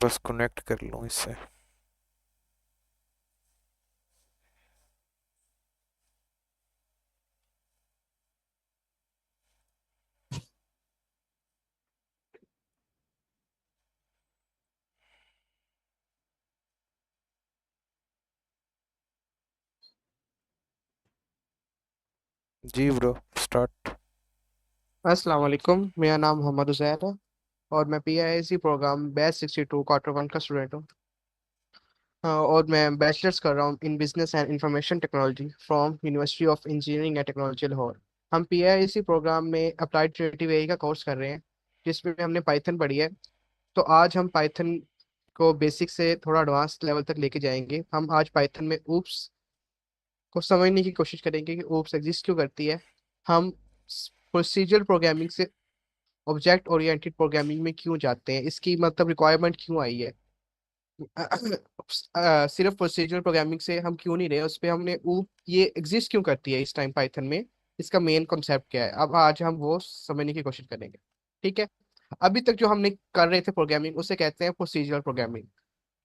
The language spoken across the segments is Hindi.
बस कनेक्ट कर लूँ इससे। जी ब्रो, स्टार्ट। अस्सलाम वालेकुम। मेरा नाम मोहम्मद उज़ैर है और मैं PIIC programme batch 62 quarter one का स्टूडेंट हूँ। और मैं बैचलर्स कर रहा हूँ in business and information technology from university of engineering and technology Lahore. हम PIIC प्रोग्राम में अप्लाइड क्रिएटिव एआई का कोर्स कर रहे हैं, जिसमें हमने पाइथन पढ़ी है। तो आज हम पाइथन को बेसिक से थोड़ा एडवांस लेवल तक लेके जाएंगे। हम आज पाइथन में ऊप्स को समझने की कोशिश करेंगे कि ऊप्स एग्जिस्ट क्यों करती है। हम प्रोसीजरल प्रोग्रामिंग से ऑब्जेक्ट ओरिएंटेड प्रोग्रामिंग में क्यों जाते हैं, इसकी मतलब रिक्वायरमेंट क्यों आई है। सिर्फ प्रोसीजरल प्रोग्रामिंग से हम क्यों नहीं रहे उस पे, हमने वो ये एग्जिस्ट क्यों करती है इस टाइम पाइथन में, इसका मेन कॉन्सेप्ट क्या है। अब आज हम वो समझने की कोशिश करेंगे। ठीक है। अभी तक जो हमने कर रहे थे प्रोग्रामिंग, उसे कहते हैं प्रोसीजरल प्रोग्रामिंग।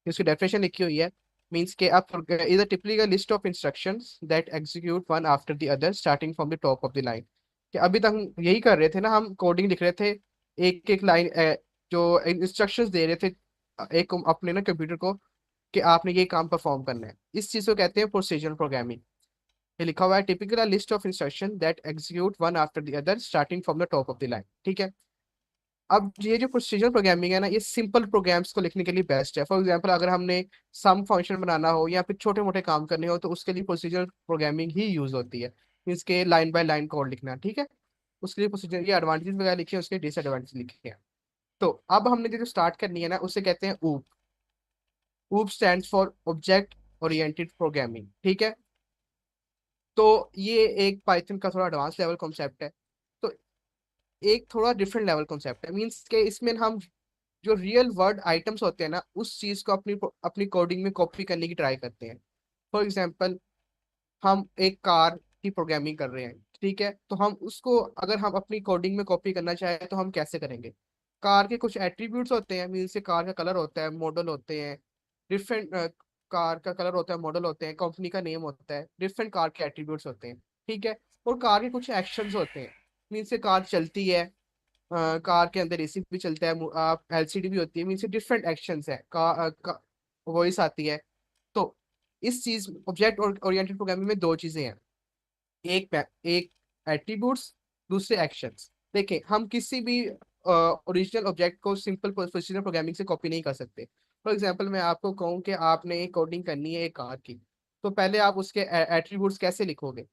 इसकी डेफिनेशन लिखी हुई है। मीन्स के आप is a typically a list of instructions that execute one after the other starting from the top of the line. कि अभी तक हम यही कर रहे थे ना, हम कोडिंग लिख रहे थे, एक एक लाइन जो इंस्ट्रक्शंस दे रहे थे एक अपने ना कंप्यूटर को कि आपने ये काम परफॉर्म करना है। इस चीज को कहते हैं प्रोसीजरल प्रोग्रामिंग। ये लिखा हुआ है typical list of instruction that execute one after the other starting from the top of the line. ठीक है। अब ये जो प्रोसीजरल प्रोग्रामिंग है ना, ये सिंपल प्रोग्राम्स को लिखने के लिए बेस्ट है। फॉर एग्जांपल अगर हमने सम फंक्शन बनाना हो या फिर छोटे मोटे काम करने हो, तो उसके लिए प्रोसीजरल प्रोग्रामिंग ही यूज होती है। इसके लाइन बाय लाइन कोड लिखना, ठीक है। उसके लिए प्रोसीजर, ये एडवांटेज वगैरह लिखे हैं, उसके डिसएडवांटेज लिखे हैं। तो अब हमने जो स्टार्ट करनी है ना, उसे कहते हैं ऊप। ऊप stands for object oriented programming. ठीक है। तो ये एक पाइथन का थोड़ा एडवांस लेवल कॉन्सेप्ट है। तो एक थोड़ा डिफरेंट लेवल कॉन्सेप्ट है। मीन्स के इसमें हम जो रियल वर्ड आइटम्स होते हैं ना, उस चीज को अपनी अपनी कोडिंग में कॉपी करने की ट्राई करते हैं। फॉर एग्जांपल, हम एक कार की प्रोग्रामिंग कर रहे हैं, ठीक है। तो हम उसको अगर हम अपनी कोडिंग में कॉपी करना चाहें तो हम कैसे करेंगे। कार के कुछ एट्रीब्यूट्स होते हैं, मीन्स से कार का कलर होता है, मॉडल होते हैं डिफरेंट। कार का कलर होता है, मॉडल होते हैं, कंपनी का नेम होता है, डिफरेंट कार के एट्रीब्यूट्स होते हैं। ठीक है। और कार के कुछ एक्शंस होते हैं। मीन्स से कार चलती है, कार के अंदर एसी भी चलता है, LCD भी होती है। मीन्स डिफरेंट एक्शंस है का वॉइस आती है। तो इस चीज ऑब्जेक्ट ओरिएंटेड प्रोग्रामिंग में दो चीजें हैं। एक एट्रीब्यूट्स, दूसरे एक्शंस। देखिए, हम किसी भी ओरिजिनल ऑब्जेक्ट को सिंपल प्रोसीजर प्रोग्रामिंग से कॉपी नहीं कर सकते। फॉर एग्जांपल, मैं आपको कहूँ कि आपने एक कोडिंग करनी है एक कार की, तो पहले आप उसके एट्रीब्यूट्स कैसे लिखोगे।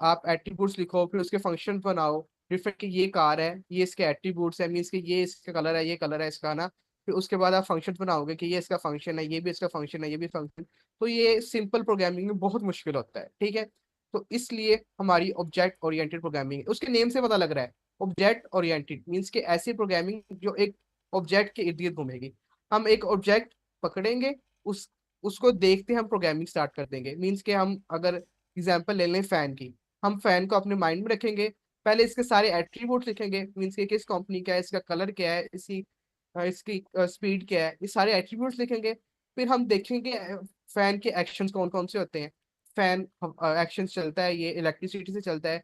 आप एट्रीब्यूट्स लिखो, फिर उसके फंक्शन बनाओ डिफरेंट, कि ये कार है, ये इसके एट्रीब्यूट्स है, मीन्स कि ये इसका कलर है, ये कलर है इसका ना। फिर उसके बाद आप फंक्शन बनाओगे कि ये इसका फंक्शन है, ये भी इसका फंक्शन है, ये भी फंक्शन। तो ये सिंपल प्रोग्रामिंग में बहुत मुश्किल होता है, ठीक है। तो इसलिए हमारी ऑब्जेक्ट ओरिएंटेड प्रोग्रामिंग, उसके नेम से पता लग रहा है। ऑब्जेक्ट ओरिएंटेड मीन्स कि ऐसी प्रोग्रामिंग जो एक ऑब्जेक्ट के इर्द गिर्द घूमेगी। हम एक ऑब्जेक्ट पकड़ेंगे, उस उसको देखते हम प्रोग्रामिंग स्टार्ट कर देंगे। मीन्स कि हम अगर एग्जाम्पल ले लें फैन की, हम फैन को अपने माइंड में रखेंगे। पहले इसके सारे एट्रीब्यूट्स लिखेंगे, मीन्स कि किस कंपनी का है, इसका कलर क्या है, इसकी स्पीड क्या है, ये सारे एट्रीब्यूट्स लिखेंगे। फिर हम देखेंगे फैन के एक्शंस कौन कौन से होते हैं। फैन एक्शंस चलता है, ये इलेक्ट्रिसिटी से चलता है।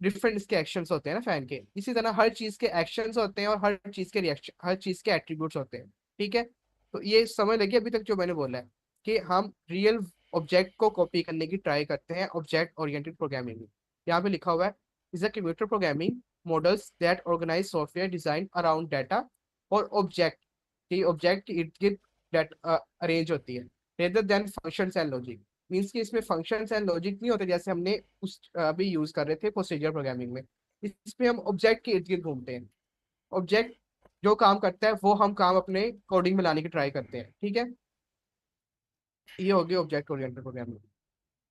डिफरेंट इसके एक्शंस होते हैं ना फैन के। इसी तरह हर चीज के एक्शंस होते हैं और हर चीज के रिएक्शन, हर चीज के एट्रीब्यूट्स होते हैं। ठीक है। तो ये समझ लगी अभी तक जो मैंने बोला है, कि हम रियल ऑब्जेक्ट को कॉपी करने की ट्राई करते हैं ऑब्जेक्ट ओरिएंटेड प्रोग्रामिंग में। यहाँ पे लिखा हुआ है, is a computer programming models that organise software design around data और ऑब्जेक्ट, की ऑब्जेक्ट के इर्द गिर्द डाटा अरेंज होती है, rather than functions and logic. Means कि इसमें फंक्शंस एंड लॉजिक नहीं होते जैसे हमने उस अभी यूज कर रहे थे प्रोसीजर प्रोग्रामिंग में। इसमें हम ऑब्जेक्ट के इर्द गिर्द घूमते हैं। ऑब्जेक्ट जो काम करता है वो हम काम अपने कोडिंग में लाने की ट्राई करते हैं, ठीक है। ये हो गया ऑब्जेक्ट ओरिएंटेड प्रोग्रामिंग।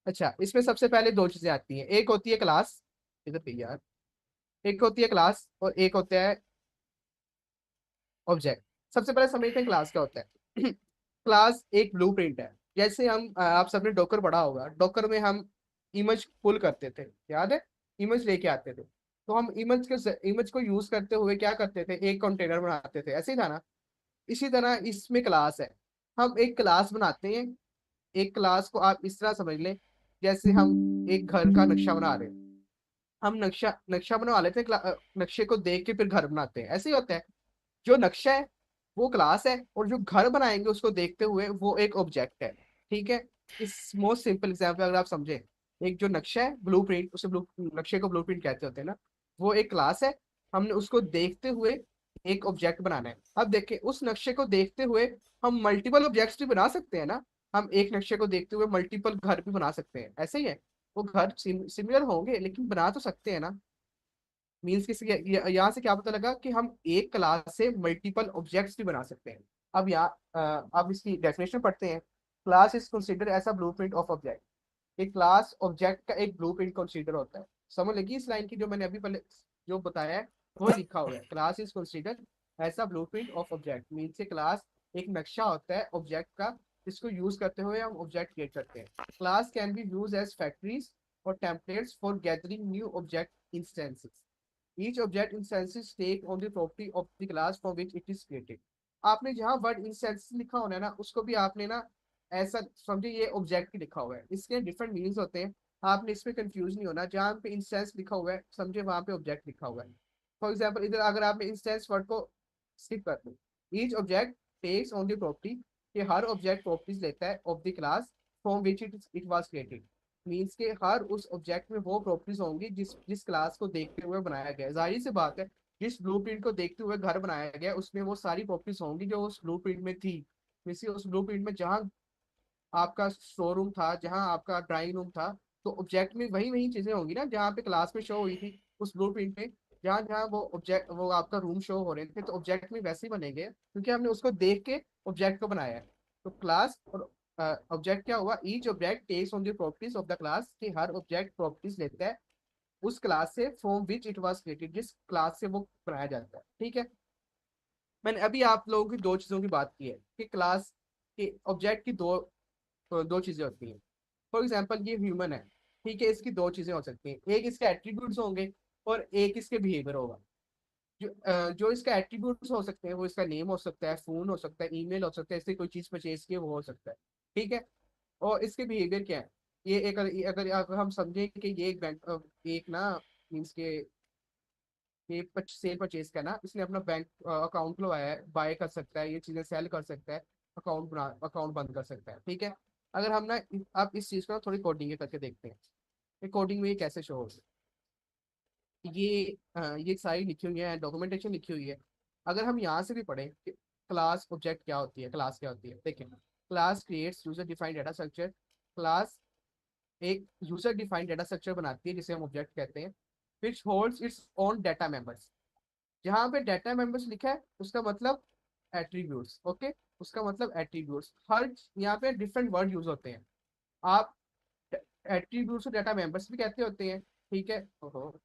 अच्छा, इसमें सबसे पहले दो चीजें आती हैं। एक होती है क्लास, इधर पे यार, एक होती है क्लास और एक होता है ऑब्जेक्ट। सबसे पहले समझते हैं क्लास क्या होता है। क्लास एक ब्लूप्रिंट है। जैसे हम आप सबने डॉकर पढ़ा होगा, डॉकर में हम इमेज पुल करते थे, याद है, इमेज लेके आते थे। तो हम इमेज को यूज करते हुए क्या करते थे, एक कंटेनर बनाते थे, ऐसे ही था ना। इसी तरह इसमें क्लास है, हम एक क्लास बनाते हैं। एक क्लास को आप इस तरह समझ लें, जैसे हम एक घर का नक्शा बना रहे हैं। हम नक्शा नक्शा बनवा लेते हैं, नक्शे को देख के फिर घर बनाते हैं, ऐसे ही होता है। जो नक्शा है वो क्लास है, और जो घर बनाएंगे उसको देखते हुए वो एक ऑब्जेक्ट है। ठीक है, इस मोस्ट सिंपल एग्जाम्पल अगर आप समझे, एक जो नक्शा है ब्लूप्रिंट, उसे ब्लू नक्शे को ब्लूप्रिंट कहते होते हैं ना, वो एक क्लास है। हमने उसको देखते हुए एक ऑब्जेक्ट बनाना है। अब देखिए, उस नक्शे को देखते हुए हम मल्टीपल ऑब्जेक्ट्स भी बना सकते हैं ना। हम एक नक्शे को देखते हुए मल्टीपल घर भी बना सकते हैं, ऐसे ही है। वो घर सिमिलर होंगे लेकिन बना तो सकते हैं ना। मीन्स किसी यहाँ से क्या पता लगा कि हम एक क्लास से मल्टीपल ऑब्जेक्ट्स भी बना सकते हैं। अब यहाँ अब इसकी डेफिनेशन पढ़ते हैं। Class is consider as a blueprint of object. एक क्लास ऑब्जेक्ट का एक ब्लूप्रिंट कंसीडर होता है। समझ लगी इस लाइन की, जो मैंने अभी पहले जो बताया है वो लिखा हुआ है। Class is consider as a blueprint of object, means से क्लास एक नक्शा होता है ऑब्जेक्ट का, जिसको यूज करते हुए हम ऑब्जेक्ट क्रिएट करते हैं। Class can be use as factories और templates for gathering new object instances. Each object instances take on the property of the class from which it is created। आपने जहाँ वर्ड इंस्टेंस लिखा होना है ना, उसको भी आपने ना ऐसा समझे ये ऑब्जेक्ट ही लिखा हुआ है। इसके डिफरेंट मीनिंग्स होते हैं, आपने इसमें कंफ्यूज नहीं होना। जहाँ पे इंस्टेंस लिखा हुआ है समझे वहाँ पे ऑब्जेक्ट लिखा हुआ है। फॉर एग्जाम्पल इधर अगर आपने इंस्टेंस वर्ड को स्किप कर दो, each object takes on the property, कि हर ऑब्जेक्ट प्रॉपर्टीज लेता है of the class from which it was created. Means के हर उस ऑब्जेक्ट में वो प्रॉपर्टीज होंगी जिस जिस क्लास को देखते हुए बनाया गया है। जाहिर सी बात है, जिस ब्लूप्रिंट को देखते हुए घर बनाया गया है, उसमें वो सारी प्रॉपर्टीज होंगी जो उस ब्लूप्रिंट में थी। वैसे उस ब्लूप्रिंट में जहाँ आपका शोरूम था, जहाँ आपका ड्राइंग रूम था, तो ऑब्जेक्ट में वही वही चीजें होंगी ना जहाँ पे क्लास में शो हुई थी उस ब्लूप्रिंट में। जहाँ जहाँ वो ऑब्जेक्ट वो आपका रूम शो हो रहे थे, तो ऑब्जेक्ट में वैसे ही बनेंगे क्योंकि हमने उसको देख के ऑब्जेक्ट को बनाया है। तो क्लास और ऑब्जेक्ट क्या हुआ, each object takes on the properties of the class, कि हर ऑब्जेक्ट प्रॉपर्टीज लेता है उस क्लास से from which it was created, जिस क्लास से वो बनाया जाता है। ठीक है, मैंने अभी आप लोगों की दो चीजों की बात की है कि क्लास के ऑब्जेक्ट की दो चीजें होती हैं। फॉर एग्जाम्पल ये ह्यूमन है, ठीक है, इसकी दो चीजें हो सकती हैं, एक इसके एट्रीब्यूट्स होंगे और एक इसके बिहेवियर होगा। जो इसका एट्रीब्यूट्स हो सकते हैं वो इसका नेम हो सकता है, फोन हो सकता है, ईमेल हो सकता है, इससे कोई चीज परचेज की वो हो सकता है। ठीक है, और इसके बिहेवियर क्या है, ये एक अगर हम समझें कि ये एक बैंक एक ना मीन्स के ये सेल परचेज का ना, इसने अपना बैंक अकाउंट खुलवाया है, बाय कर सकता है, ये चीजें सेल कर सकता है, अकाउंट बंद कर सकता है। ठीक है, अगर हम ना आप इस चीज को ना थोड़ी कोडिंग करके देखते हैं कि कोडिंग में ये कैसे शो हो। ये सारी लिखी हुई है, डॉक्यूमेंटेशन लिखी हुई है। अगर हम यहाँ से भी पढ़ें कि क्लास ऑब्जेक्ट क्या होती है, क्लास क्या होती है, देखें। Class creates user defined data structure. Class एक यूजर डिफाइंड डाटा स्ट्रक्चर बनाती है जिसे हम ऑब्जेक्ट कहते हैं, विच holds its own data members. जहाँ पे डाटा मेंबर्स लिखा है उसका मतलब एट्रीब्यूट्स। ओके, उसका मतलब एट्रीब्यूट्स। हर यहाँ पे डिफरेंट वर्ड यूज होते हैं। आप एट्रीब्यूट्स और डाटा मेंबर्स भी कहते होते हैं। ठीक है, ओहो,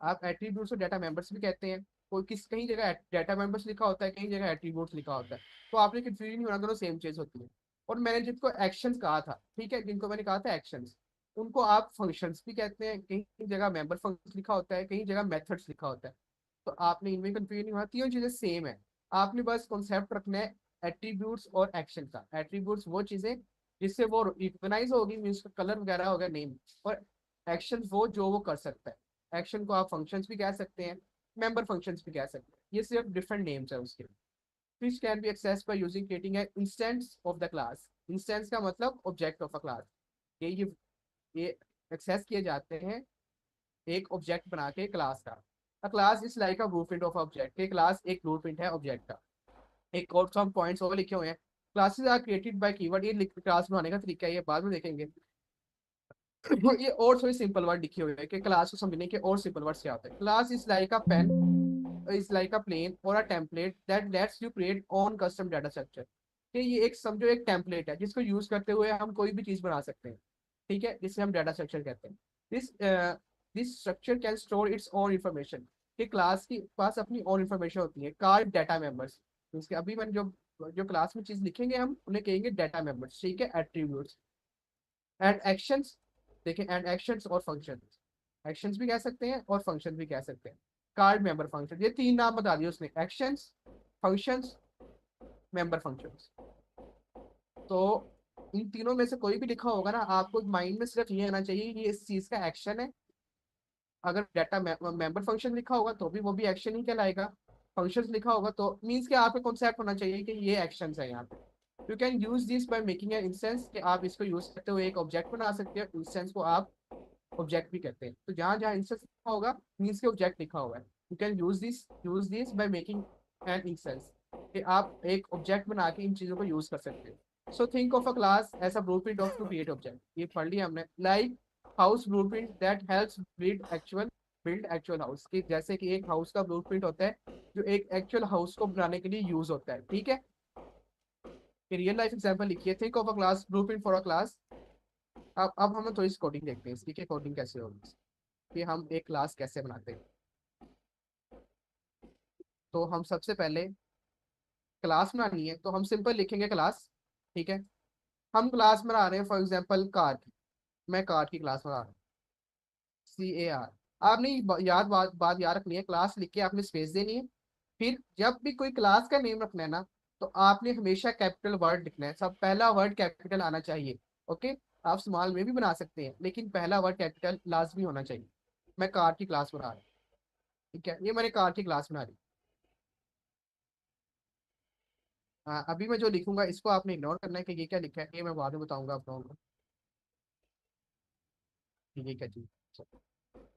आप एट्रीब्यूट्स और डाटा मेंबर्स भी कहते हैं। कोई किस कहीं जगह डाटा मेंबर्स लिखा होता है, कहीं जगह एट्रीब्यूट्स लिखा होता है। तो आपने कंफ्यूजन नहीं होना, दोनों सेम चीज होती है। और मैंने जिनको एक्शंस कहा था, ठीक है, जिनको मैंने कहा था एक्शंस, उनको आप फंक्शंस भी कहते हैं। कहीं जगह मेंबर फंक्शन लिखा होता है, कहीं जगह मेथड्स लिखा होता है। तो आपने इनमें कंफ्यूजन नहीं होना, तीनों चीजें सेम है। आपने बस कॉन्सेप्ट रखना है एट्रीब्यूट्स और एक्शन का। एट्रीब्यूट्स वो चीजें जिससे वो रिकॉग्नाइज होगी, मीन्स कलर वगैरह होगा, नेम। और एक्शन वो जो वो कर सकता है। एक्शन को आप फंक्शंस भी कह सकते हैं, मेंबर फंक्शंस भी कह सकते हैं, ये सिर्फ डिफरेंट नेम्स है उसके। which can be accessed by using creating an instance of the class। Instance का मतलब ऑब्जेक्ट ऑफ अ क्लास। ये एक्सेस किए जाते हैं एक ऑब्जेक्ट बना के क्लास का। A class is like a blueprint of object. ये क्लास एक ब्लूप्रिंट है ऑब्जेक्ट का। एक और सम पॉइंट्स और लिखे हुए हैं। Classes are created by keyword. ये क्लास बनाने का तरीका है, ये बाद में देखेंगे। ये और थोड़ी सिंपल वर्ड लिखे हुए हैं कि क्लास को समझने के और सिंपल वर्ड्स क्या होते हैं। Class is like a pen, is like a plane or a template that lets you create on custom data structure. कि ये एक समझो एक टेम्पलेट है जिसको यूज करते हुए हम कोई भी चीज बना सकते हैं। ठीक है, जिसे हम डाटा स्ट्रक्चर कहते हैं। This this structure can store its own information. कि क्लास के पास अपनी ओन इन्फॉर्मेशन होती है, कार्ड डाटा मेंबर्स। उसके अभी मैंने जो जो क्लास में चीज लिखेंगे हम उन्हें कहेंगे डाटा मेंबर्स। ठीक है, एट्रीब्यूट्स एंड एक्शंस। देखें, एंड एक्शंस और फंक्शंस। एक्शंस भी कह सकते हैं और फंक्शन भी कह सकते हैं। कार्ड मेंबर फंक्शन, ये तीन नाम बता दिए उसने, एक्शंस, फंक्शंस, मेंबर फंक्शंस। तो इन तीनों में से कोई भी लिखा होगा ना, आपको माइंड में सिर्फ ये आना चाहिए कि ये इस चीज का एक्शन है। अगर डाटा मेंबर फंक्शन लिखा होगा तो भी वो भी एक्शन ही कहलाएगा। फंक्शंस लिखा होगा तो मीन्स कि आपका कॉन्सेप्ट होना चाहिए कि ये एक्शंस है यहाँ पे। You can use this by making an instance, कि आप इसको यूज करते हुए एक ऑब्जेक्ट बना सकते हो। इंस्टेंस को आप ऑब्जेक्ट भी कहते हैं। तो जहाँ जहाँ इंस्टेंस लिखा होगा मीन्स के ऑब्जेक्ट लिखा हुआ है। You can use this by making an instance, कि आप एक ऑब्जेक्ट बना के इन चीज़ों को यूज कर सकते हो। So think of a class as a blueprint of to create object. ये पढ़ लिया हमने। Like house blueprint that helps build actual house, की जैसे कि एक हाउस का ब्लूप्रिंट होता है जो एक एक्चुअल हाउस को बनाने के लिए यूज होता है। ठीक है, रियल लाइफ एग्जांपल लिखिए। Think of a class, blueprint for a class. अब हम थोड़ी सी कोडिंग देखते हैं इसकी, कि कोडिंग कैसे होगी, कि हम एक क्लास कैसे बनाते हैं। तो हम सबसे पहले क्लास बनानी है तो हम सिंपल लिखेंगे क्लास। ठीक है, हम क्लास बना रहे हैं फॉर एग्जांपल कार की। मैं कार की क्लास बना रहा हूँ, CAR। आपने बात याद रखनी है, क्लास लिख के आपने स्पेस देनी है। फिर जब भी कोई क्लास का नेम रखना है ना, तो आपने हमेशा कैपिटल वर्ड लिखना है। सब पहला वर्ड कैपिटल आना चाहिए। ओके, आप स्मॉल में भी बना सकते हैं लेकिन पहला वर्ड कैपिटल लाजमी होना चाहिए। मैं कार की क्लास बना रहा हूँ। ठीक है, ये मैंने कार की क्लास बना दी। हाँ, अभी मैं जो लिखूंगा इसको आपने इग्नोर करना है कि ये क्या लिखा है, ये मैं बाद में बताऊंगा आप लोगों को कि ये क्या चीज़।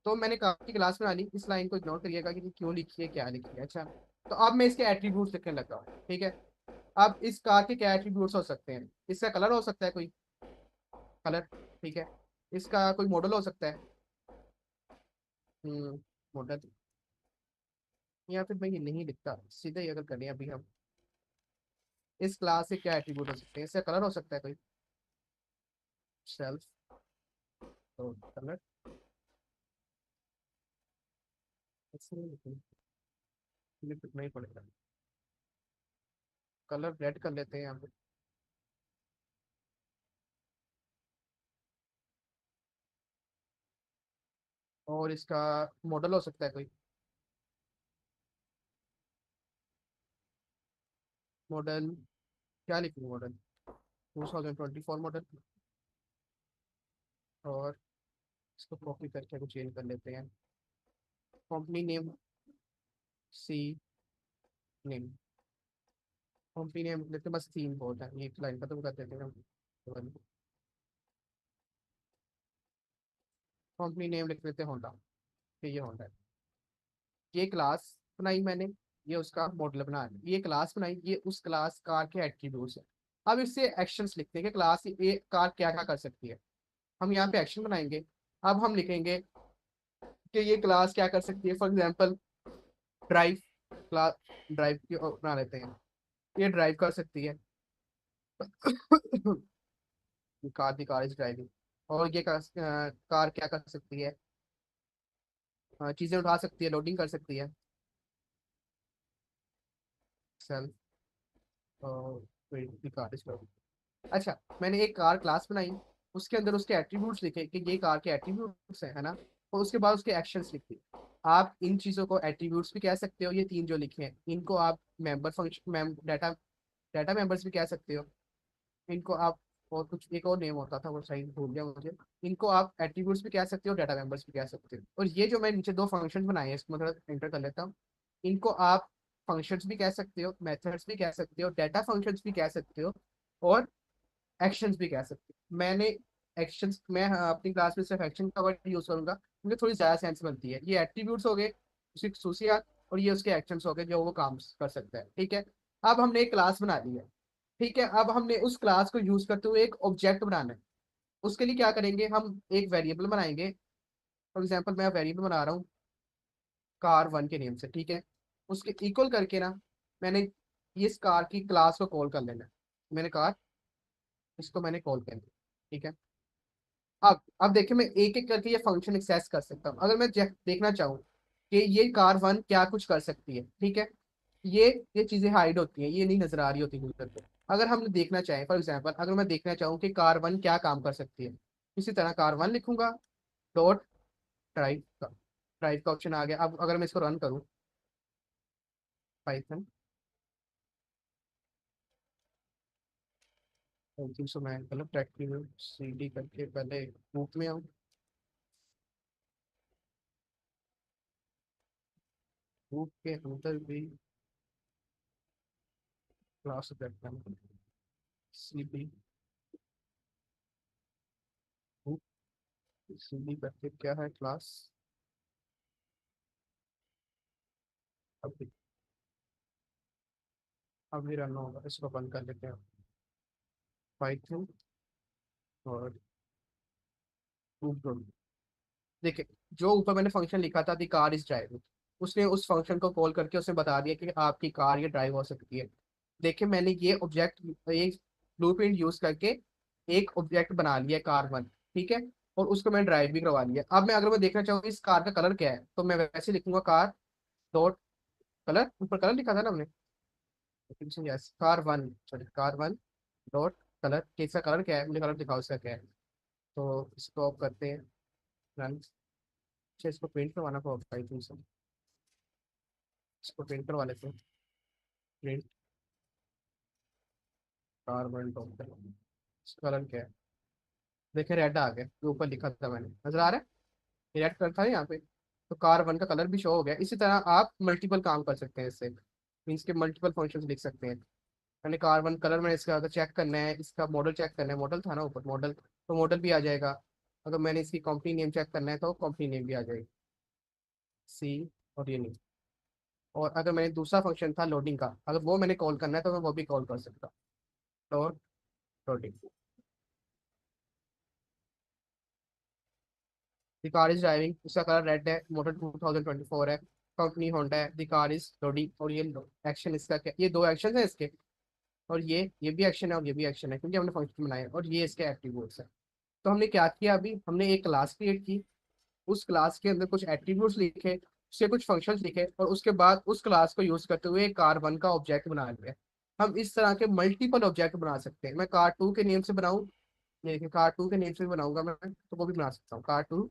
तो मैंने कार की क्लास बना ली, इस लाइन को इग्नोर करिएगा कि क्यों लिखी है, क्या लिखी है। अच्छा, तो अब मैं इसके एट्रीब्यूट्स लिखने लगा हूँ। ठीक है, अब इस कार के क्या एट्रीब्यूट्स हो सकते हैं। इसका कलर हो सकता है कोई कलर। ठीक है, इसका कोई मॉडल हो सकता है। मॉडल, या फिर मैं ये नहीं लिखता सीधे ही, अगर करें अभी हम, इस क्लास से क्या एट्रीब्यूट हो सकते हैं। इसका कलर हो सकता है कोई सेल्फ, तो कलर ऐसे नहीं लिखना ही पड़ेगा। कलर रेड कर लेते हैं यहाँ पे। और इसका मॉडल हो सकता है कोई मॉडल। क्या लिखूँ मॉडल, 2024 मॉडल। और इसको कॉपी करके कुछ चेंज कर लेते हैं। Company name, C name. Company name लेते हैं, बस थीम बहुत है, एक लाइन खत्म कर देते हैं हम। कंपनी नेम लिख लेते हैं होंडा, कि ये होंडा है। ये क्लास बनाई मैंने, ये उसका मॉडल बना लिया। ये क्लास बनाई, ये उस क्लास कार के एट्रीब्यूट्स है। अब इससे एक्शंस लिखते हैं कि क्लास ये कार क्या क्या कर सकती है। हम यहाँ पे एक्शन बनाएंगे। अब हम लिखेंगे कि ये क्लास क्या कर सकती है। For example drive, class drive की बना लेते हैं। ये ड्राइव कर सकती है। Car is driving. और ये कार क्या कर सकती है, चीजें उठा सकती है, लोडिंग कर सकती है। Self, car is driving. अच्छा, मैंने एक कार क्लास बनाई, उसके अंदर उसके एट्रीब्यूट्स लिखे कि ये कार के एट्रीब्यूट्स है ना। और उसके बाद उसके एक्शंस लिखे। आप इन चीजों को एट्रीब्यूट्स भी कह सकते हो, ये तीन जो लिखे हैं इनको आप member function data data members भी कह सकते हो। इनको आप, और कुछ एक और नेम होता था वो सही भूल गया मुझे। इनको आप एट्रीब्यूट्स भी कह सकते हो, डाटा मेंबर्स भी कह सकते हो। और ये जो मैं नीचे दो फंक्शंस बनाए हैं, इसको मैं थोड़ा एंटर कर लेता हूँ। इनको आप फंक्शंस भी कह सकते हो, मेथड्स भी कह सकते हो, डाटा फंक्शंस भी कह सकते हो, और एक्शंस भी कह सकते हो। मैंने एक्शंस, मैं अपनी क्लास में सिर्फ एक्शन का वर्ड यूज करूंगा क्योंकि थोड़ी ज्यादा सेंस बनती है। ये एट्रीब्यूट्स हो गए उसकी खसूसियात, और ये उसके एक्शंस हो गए जो वो काम कर सकता है। ठीक है, अब हमने एक क्लास बना ली है। ठीक है, अब हमने उस क्लास को यूज करते हुए एक ऑब्जेक्ट बनाना है। उसके लिए क्या करेंगे, हम एक वेरिएबल बनाएंगे। फॉर एग्जाम्पल मैं वेरिएबल बना रहा हूँ कार 1 के नेम से। ठीक है, उसके इक्वल करके ना, मैंने इस कार की क्लास को कॉल कर लेना है। मैंने कार, इसको मैंने कॉल कर लिया। ठीक है, अब देखिए, मैं एक एक करके ये फंक्शन एक्सेस कर सकता हूँ। अगर मैं देखना चाहूँ कि ये कार 1 क्या कुछ कर सकती है। ठीक है, ये चीजें हाइड होती हैं, ये नहीं नजर आ रही होती यूजर को। अगर हम देखना चाहें, फॉर एग्जांपल अगर मैं देखना चाहूँ कि कार 1 क्या काम कर सकती है, इसी तरह कार 1 लिखूंगा, डॉट ड्राइव का, ड्राइव का ऑप्शन आ गया। अब अगर मैं इसको रन करूँ, पाइथन गलती से मैं गलत ट्रैक की हूँ, CD करके पहले लूप में आऊँ। लूप के अंदर भी क्लास रखना है, CD लूप। CD करके क्या है क्लास। अभी अभी रन होगा, इसको बंद कर लेते हैं। पाइथन और लूप। देखिए, जो ऊपर मैंने फंक्शन लिखा था दी कार इज ड्राइविंग, उसने उस फंक्शन को कॉल करके उसने बता दिया कि आपकी कार ये ड्राइव हो सकती है। देखिए, मैंने ये ऑब्जेक्ट, ये ब्लूप्रिंट यूज करके एक ऑब्जेक्ट बना लिया कार वन। ठीक है, और उसको मैंने ड्राइव भी करवा लिया। अब मैं अगर मैं देखना चाहूँ इस कार का कलर क्या है, तो मैं वैसे लिखूंगा कार डॉट कलर। ऊपर कलर लिखा था ना हमने, yes car one, sorry car one dot colour. इसका कलर क्या है, मुझे कलर दिखाओ उसका क्या है। तो इसको ऑफ करते हैं, रन। अच्छा, इसको पेंट करवाना पड़ेगा आई थिंक। इसको प्रिंटर वाले से प्रिंट कार्बन टॉप कलर क्या है। देखिए रेड आ गया, जो ऊपर लिखा था मैंने, नजर आ रहा है। ये रेड कलर था यहाँ पे, तो कार्बन का कलर भी शो हो गया। इसी तरह आप मल्टीपल काम कर सकते हैं इससे, मीन्स के मल्टीपल फंक्शंस लिख सकते हैं। मैंने कार्बन कलर में इसका अगर चेक करना है, इसका मॉडल चेक करना है, मॉडल था ना ऊपर मॉडल, तो मॉडल भी आ जाएगा। अगर मैंने इसकी कंपनी नेम चेक करना है तो कंपनी नेम भी आ जाएगी, सी और ये नहीं। और अगर मैंने दूसरा फंक्शन था लोडिंग का, अगर वो मैंने कॉल करना है तो मैं वो भी कॉल कर सकता हूँ। और loading, the car is driving, उसका कलर रेड है, मॉडल 2024 है, कंपनी होंडा है, द कार इज लोडिंग। और ये एक्शन इसका क्या, ये दो एक्शन है इसके। और ये भी एक्शन है और ये भी एक्शन है, क्योंकि हमने फंक्शन बनाया, और ये इसके एट्रीब्यूट्स है। तो हमने क्या किया, अभी हमने एक क्लास क्रिएट की, उस क्लास के अंदर कुछ एट्रीब्यूट्स लिखे, उससे कुछ फंक्शंस लिखे, और उसके बाद उस क्लास को यूज करते हुए कार वन का ऑब्जेक्ट बना लिया। हम इस तरह के मल्टीपल ऑब्जेक्ट बना सकते हैं। मैं कार टू के नेम से बनाऊं, देखिए कार टू के नेम से बनाऊंगा मैं, तो वो भी बना सकता हूँ कार टू।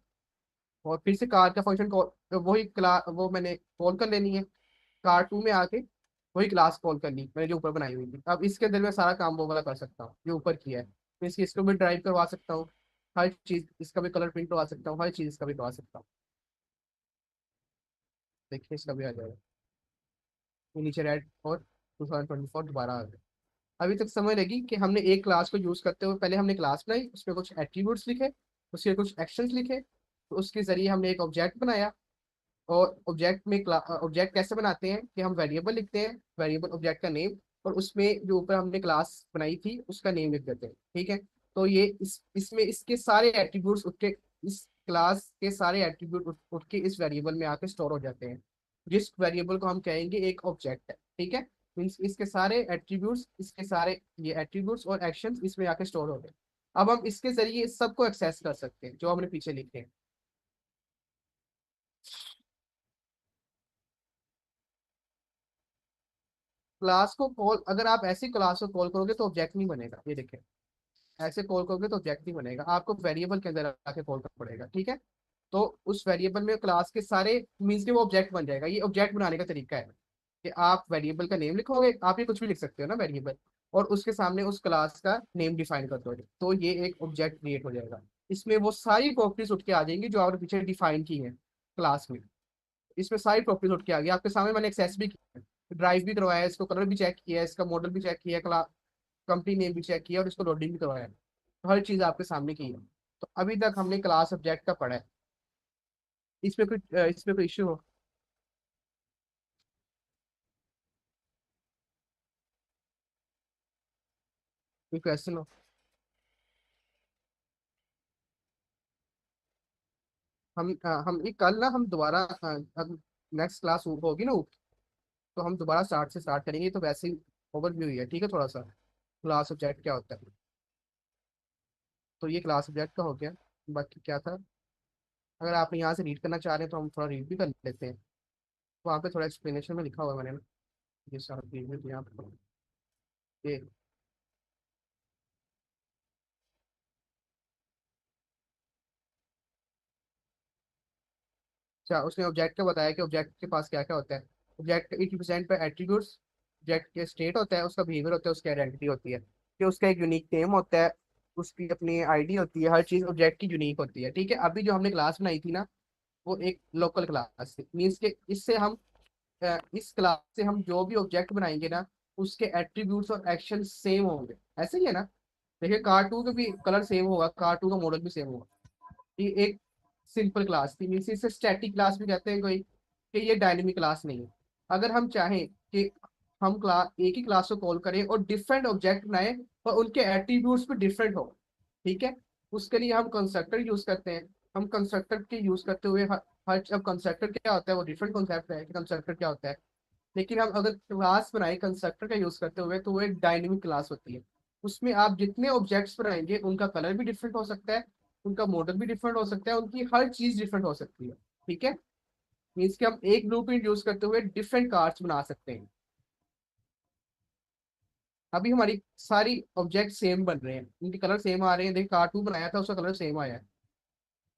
और फिर से कार का फंक्शन कॉल, वही क्लास वो मैंने कॉल कर लेनी है। कार टू में आके वही क्लास कॉल कर ली मैंने जो ऊपर बनाई हुई थी। अब इसके अंदर मैं सारा काम वो वाला कर सकता हूँ जो ऊपर किया है। मैं इसको भी ड्राइव करवा सकता हूँ, हर चीज इसका भी कलर प्रिंट करवा सकता हूँ, हर चीज इसका भी करवा सकता हूँ। देखिए इसका भी आ जाएगा, ये नीचे रेड और 2024 दोबारा आ गया। अभी तक समझ लगी कि हमने एक क्लास को यूज करते हुए, पहले हमने क्लास बनाई, उसमें कुछ एट्रीब्यूट्स लिखे, उसके कुछ एक्शंस लिखे, तो उसके जरिए हमने एक ऑब्जेक्ट बनाया। और ऑब्जेक्ट में ऑब्जेक्ट कैसे बनाते हैं कि हम वेरिएबल लिखते हैं, वेरिएबल ऑब्जेक्ट का नेम, और उसमें जो ऊपर हमने क्लास बनाई थी उसका नेम लिख देते हैं। ठीक है, तो ये इसमें इसके सारे एट्रीब्यूट्स उठ के, इस क्लास के सारे एट्रीब्यूट उठ के इस वेरिएबल में आके स्टोर हो जाते हैं, जिस वेरिएबल को हम कहेंगे एक ऑब्जेक्ट है। ठीक है, मीन्स इसके सारे एट्रीब्यूट्स, इसके सारे ये एट्रीब्यूट्स और एक्शंस इसमें आके स्टोर हो गए। अब हम इसके जरिए इस सबको एक्सेस कर सकते हैं जो हमने पीछे लिखे हैं। क्लास को कॉल, अगर आप ऐसी क्लास को कॉल करोगे तो ऑब्जेक्ट नहीं बनेगा, ये देखें। ऐसे कॉल करोगे तो ऑब्जेक्ट नहीं बनेगा, आपको वेरिएबल के अंदर आके कॉल करना पड़ेगा। ठीक है, तो उस वेरिएबल में क्लास के सारे, मीन्स के वो ऑब्जेक्ट बन जाएगा। ये ऑब्जेक्ट बनाने का तरीका है कि आप वेरिएबल का नेम लिखोगे, आप ये कुछ भी लिख सकते हो ना वेरिएबल, और उसके सामने उस क्लास का नेम डिफाइन कर दोगे, तो ये एक ऑब्जेक्ट क्रिएट हो जाएगा। इसमें वो सारी प्रॉपर्टीज उठ के आ जाएंगी जो आपने पीछे डिफाइन की है क्लास में। इसमें सारी प्रॉपर्टीज उठ के आ गई आपके सामने, मैंने एक्सेस भी किया, ड्राइव भी करवाया है, इसको कलर भी चेक किया है, इसका मॉडल भी चेक किया है, कंपनी नेम भी चेक किया, और इसको लोडिंग भी करवाया है। तो हर चीज़ आपके सामने की है। तो अभी तक हमने क्लास सब्जेक्ट का पढ़ा है। इसमें कोई इश्यू हो? कोई क्वेश्चन हो? हम एक कल ना हम दोबारा नेक्स्ट क्लास होगी ना, तो हम दोबारा स्टार्ट से स्टार्ट करेंगे। तो वैसे ही ओवरव्यू ही है, ठीक है, थोड़ा सा क्लास सब्जेक्ट क्या होता है। तो ये क्लास सब्जेक्ट का हो गया। बाकी क्या था, अगर आप यहाँ से रीड करना चाह रहे हैं तो हम थोड़ा रीड भी कर लेते हैं। वहाँ पे थोड़ा एक्सप्लेनेशन में लिखा हुआ है मैंने ना, ये सारा रीड भी यहाँ पे ये। अच्छा, उसने ऑब्जेक्ट का बताया कि ऑब्जेक्ट के पास क्या क्या होता है। ऑब्जेक्ट 80% पे एट्रीब्यूट्स, ऑब्जेक्ट के स्टेट होता है, उसका बिहेवियर होता है, उसकी आइडेंटिटी होती है। कि उसका एक यूनिक नेम होता है, उसकी अपनी आईडी होती है, हर चीज ऑब्जेक्ट की यूनिक होती है। ठीक है, अभी जो हमने क्लास बनाई थी ना, वो एक लोकल क्लास थी। मीन्स के इससे हम इस क्लास से हम जो भी ऑब्जेक्ट बनाएंगे ना, उसके एट्रीब्यूट्स और एक्शन सेम होंगे। ऐसे ही है ना? देखिए, कार 2 का भी कलर सेम होगा, कार 2 का मॉडल भी सेम होगा। ये एक सिंपल क्लास थी। मीन्स इसे स्टैटिक क्लास भी कहते हैं कोई, कि ये डायनेमिक क्लास नहीं है। अगर हम चाहें कि हम क्लास एक ही क्लास को कॉल करें और डिफरेंट ऑब्जेक्ट बनाएं और उनके एट्रीब्यूट्स भी डिफरेंट हो, ठीक है, उसके लिए हम कंस्ट्रक्टर यूज करते हैं। हम कंस्ट्रक्टर के यूज करते हुए हर अब कंस्ट्रक्टर क्या होता है वो डिफरेंट कॉन्सेप्ट है कि कंस्ट्रक्टर क्या होता है। लेकिन हम अगर क्लास बनाए कंस्ट्रक्टर का यूज करते हुए, तो वो एक डायनेमिक क्लास होती है। उसमें आप जितने ऑब्जेक्ट्स बनाएंगे उनका कलर भी डिफरेंट हो सकता है, उनका मॉडल भी डिफरेंट हो सकता है, उनकी हर चीज डिफरेंट हो सकती है। ठीक है, मीन्स कि हम एक ब्लूप्रिंट यूज करते हुए डिफरेंट कार्ड्स बना सकते हैं। अभी हमारी सारी ऑब्जेक्ट सेम बन रहे हैं, उनके कलर सेम आ रहे हैं। देखिए, कार 2 बनाया था, उसका कलर सेम आया है,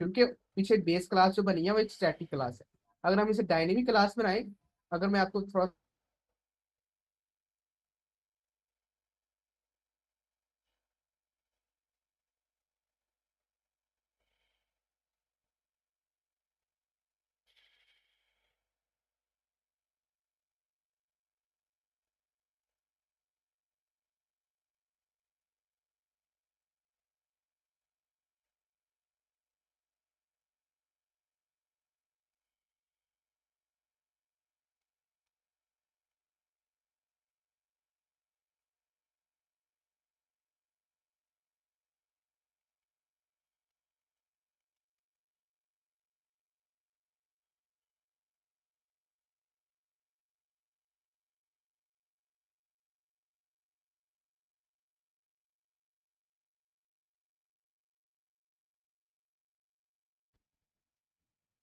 क्योंकि पीछे बेस क्लास जो बनी है वो एक स्टैटिक क्लास है। अगर हम इसे डायनेमिक क्लास बनाए, अगर मैं आपको थोड़ा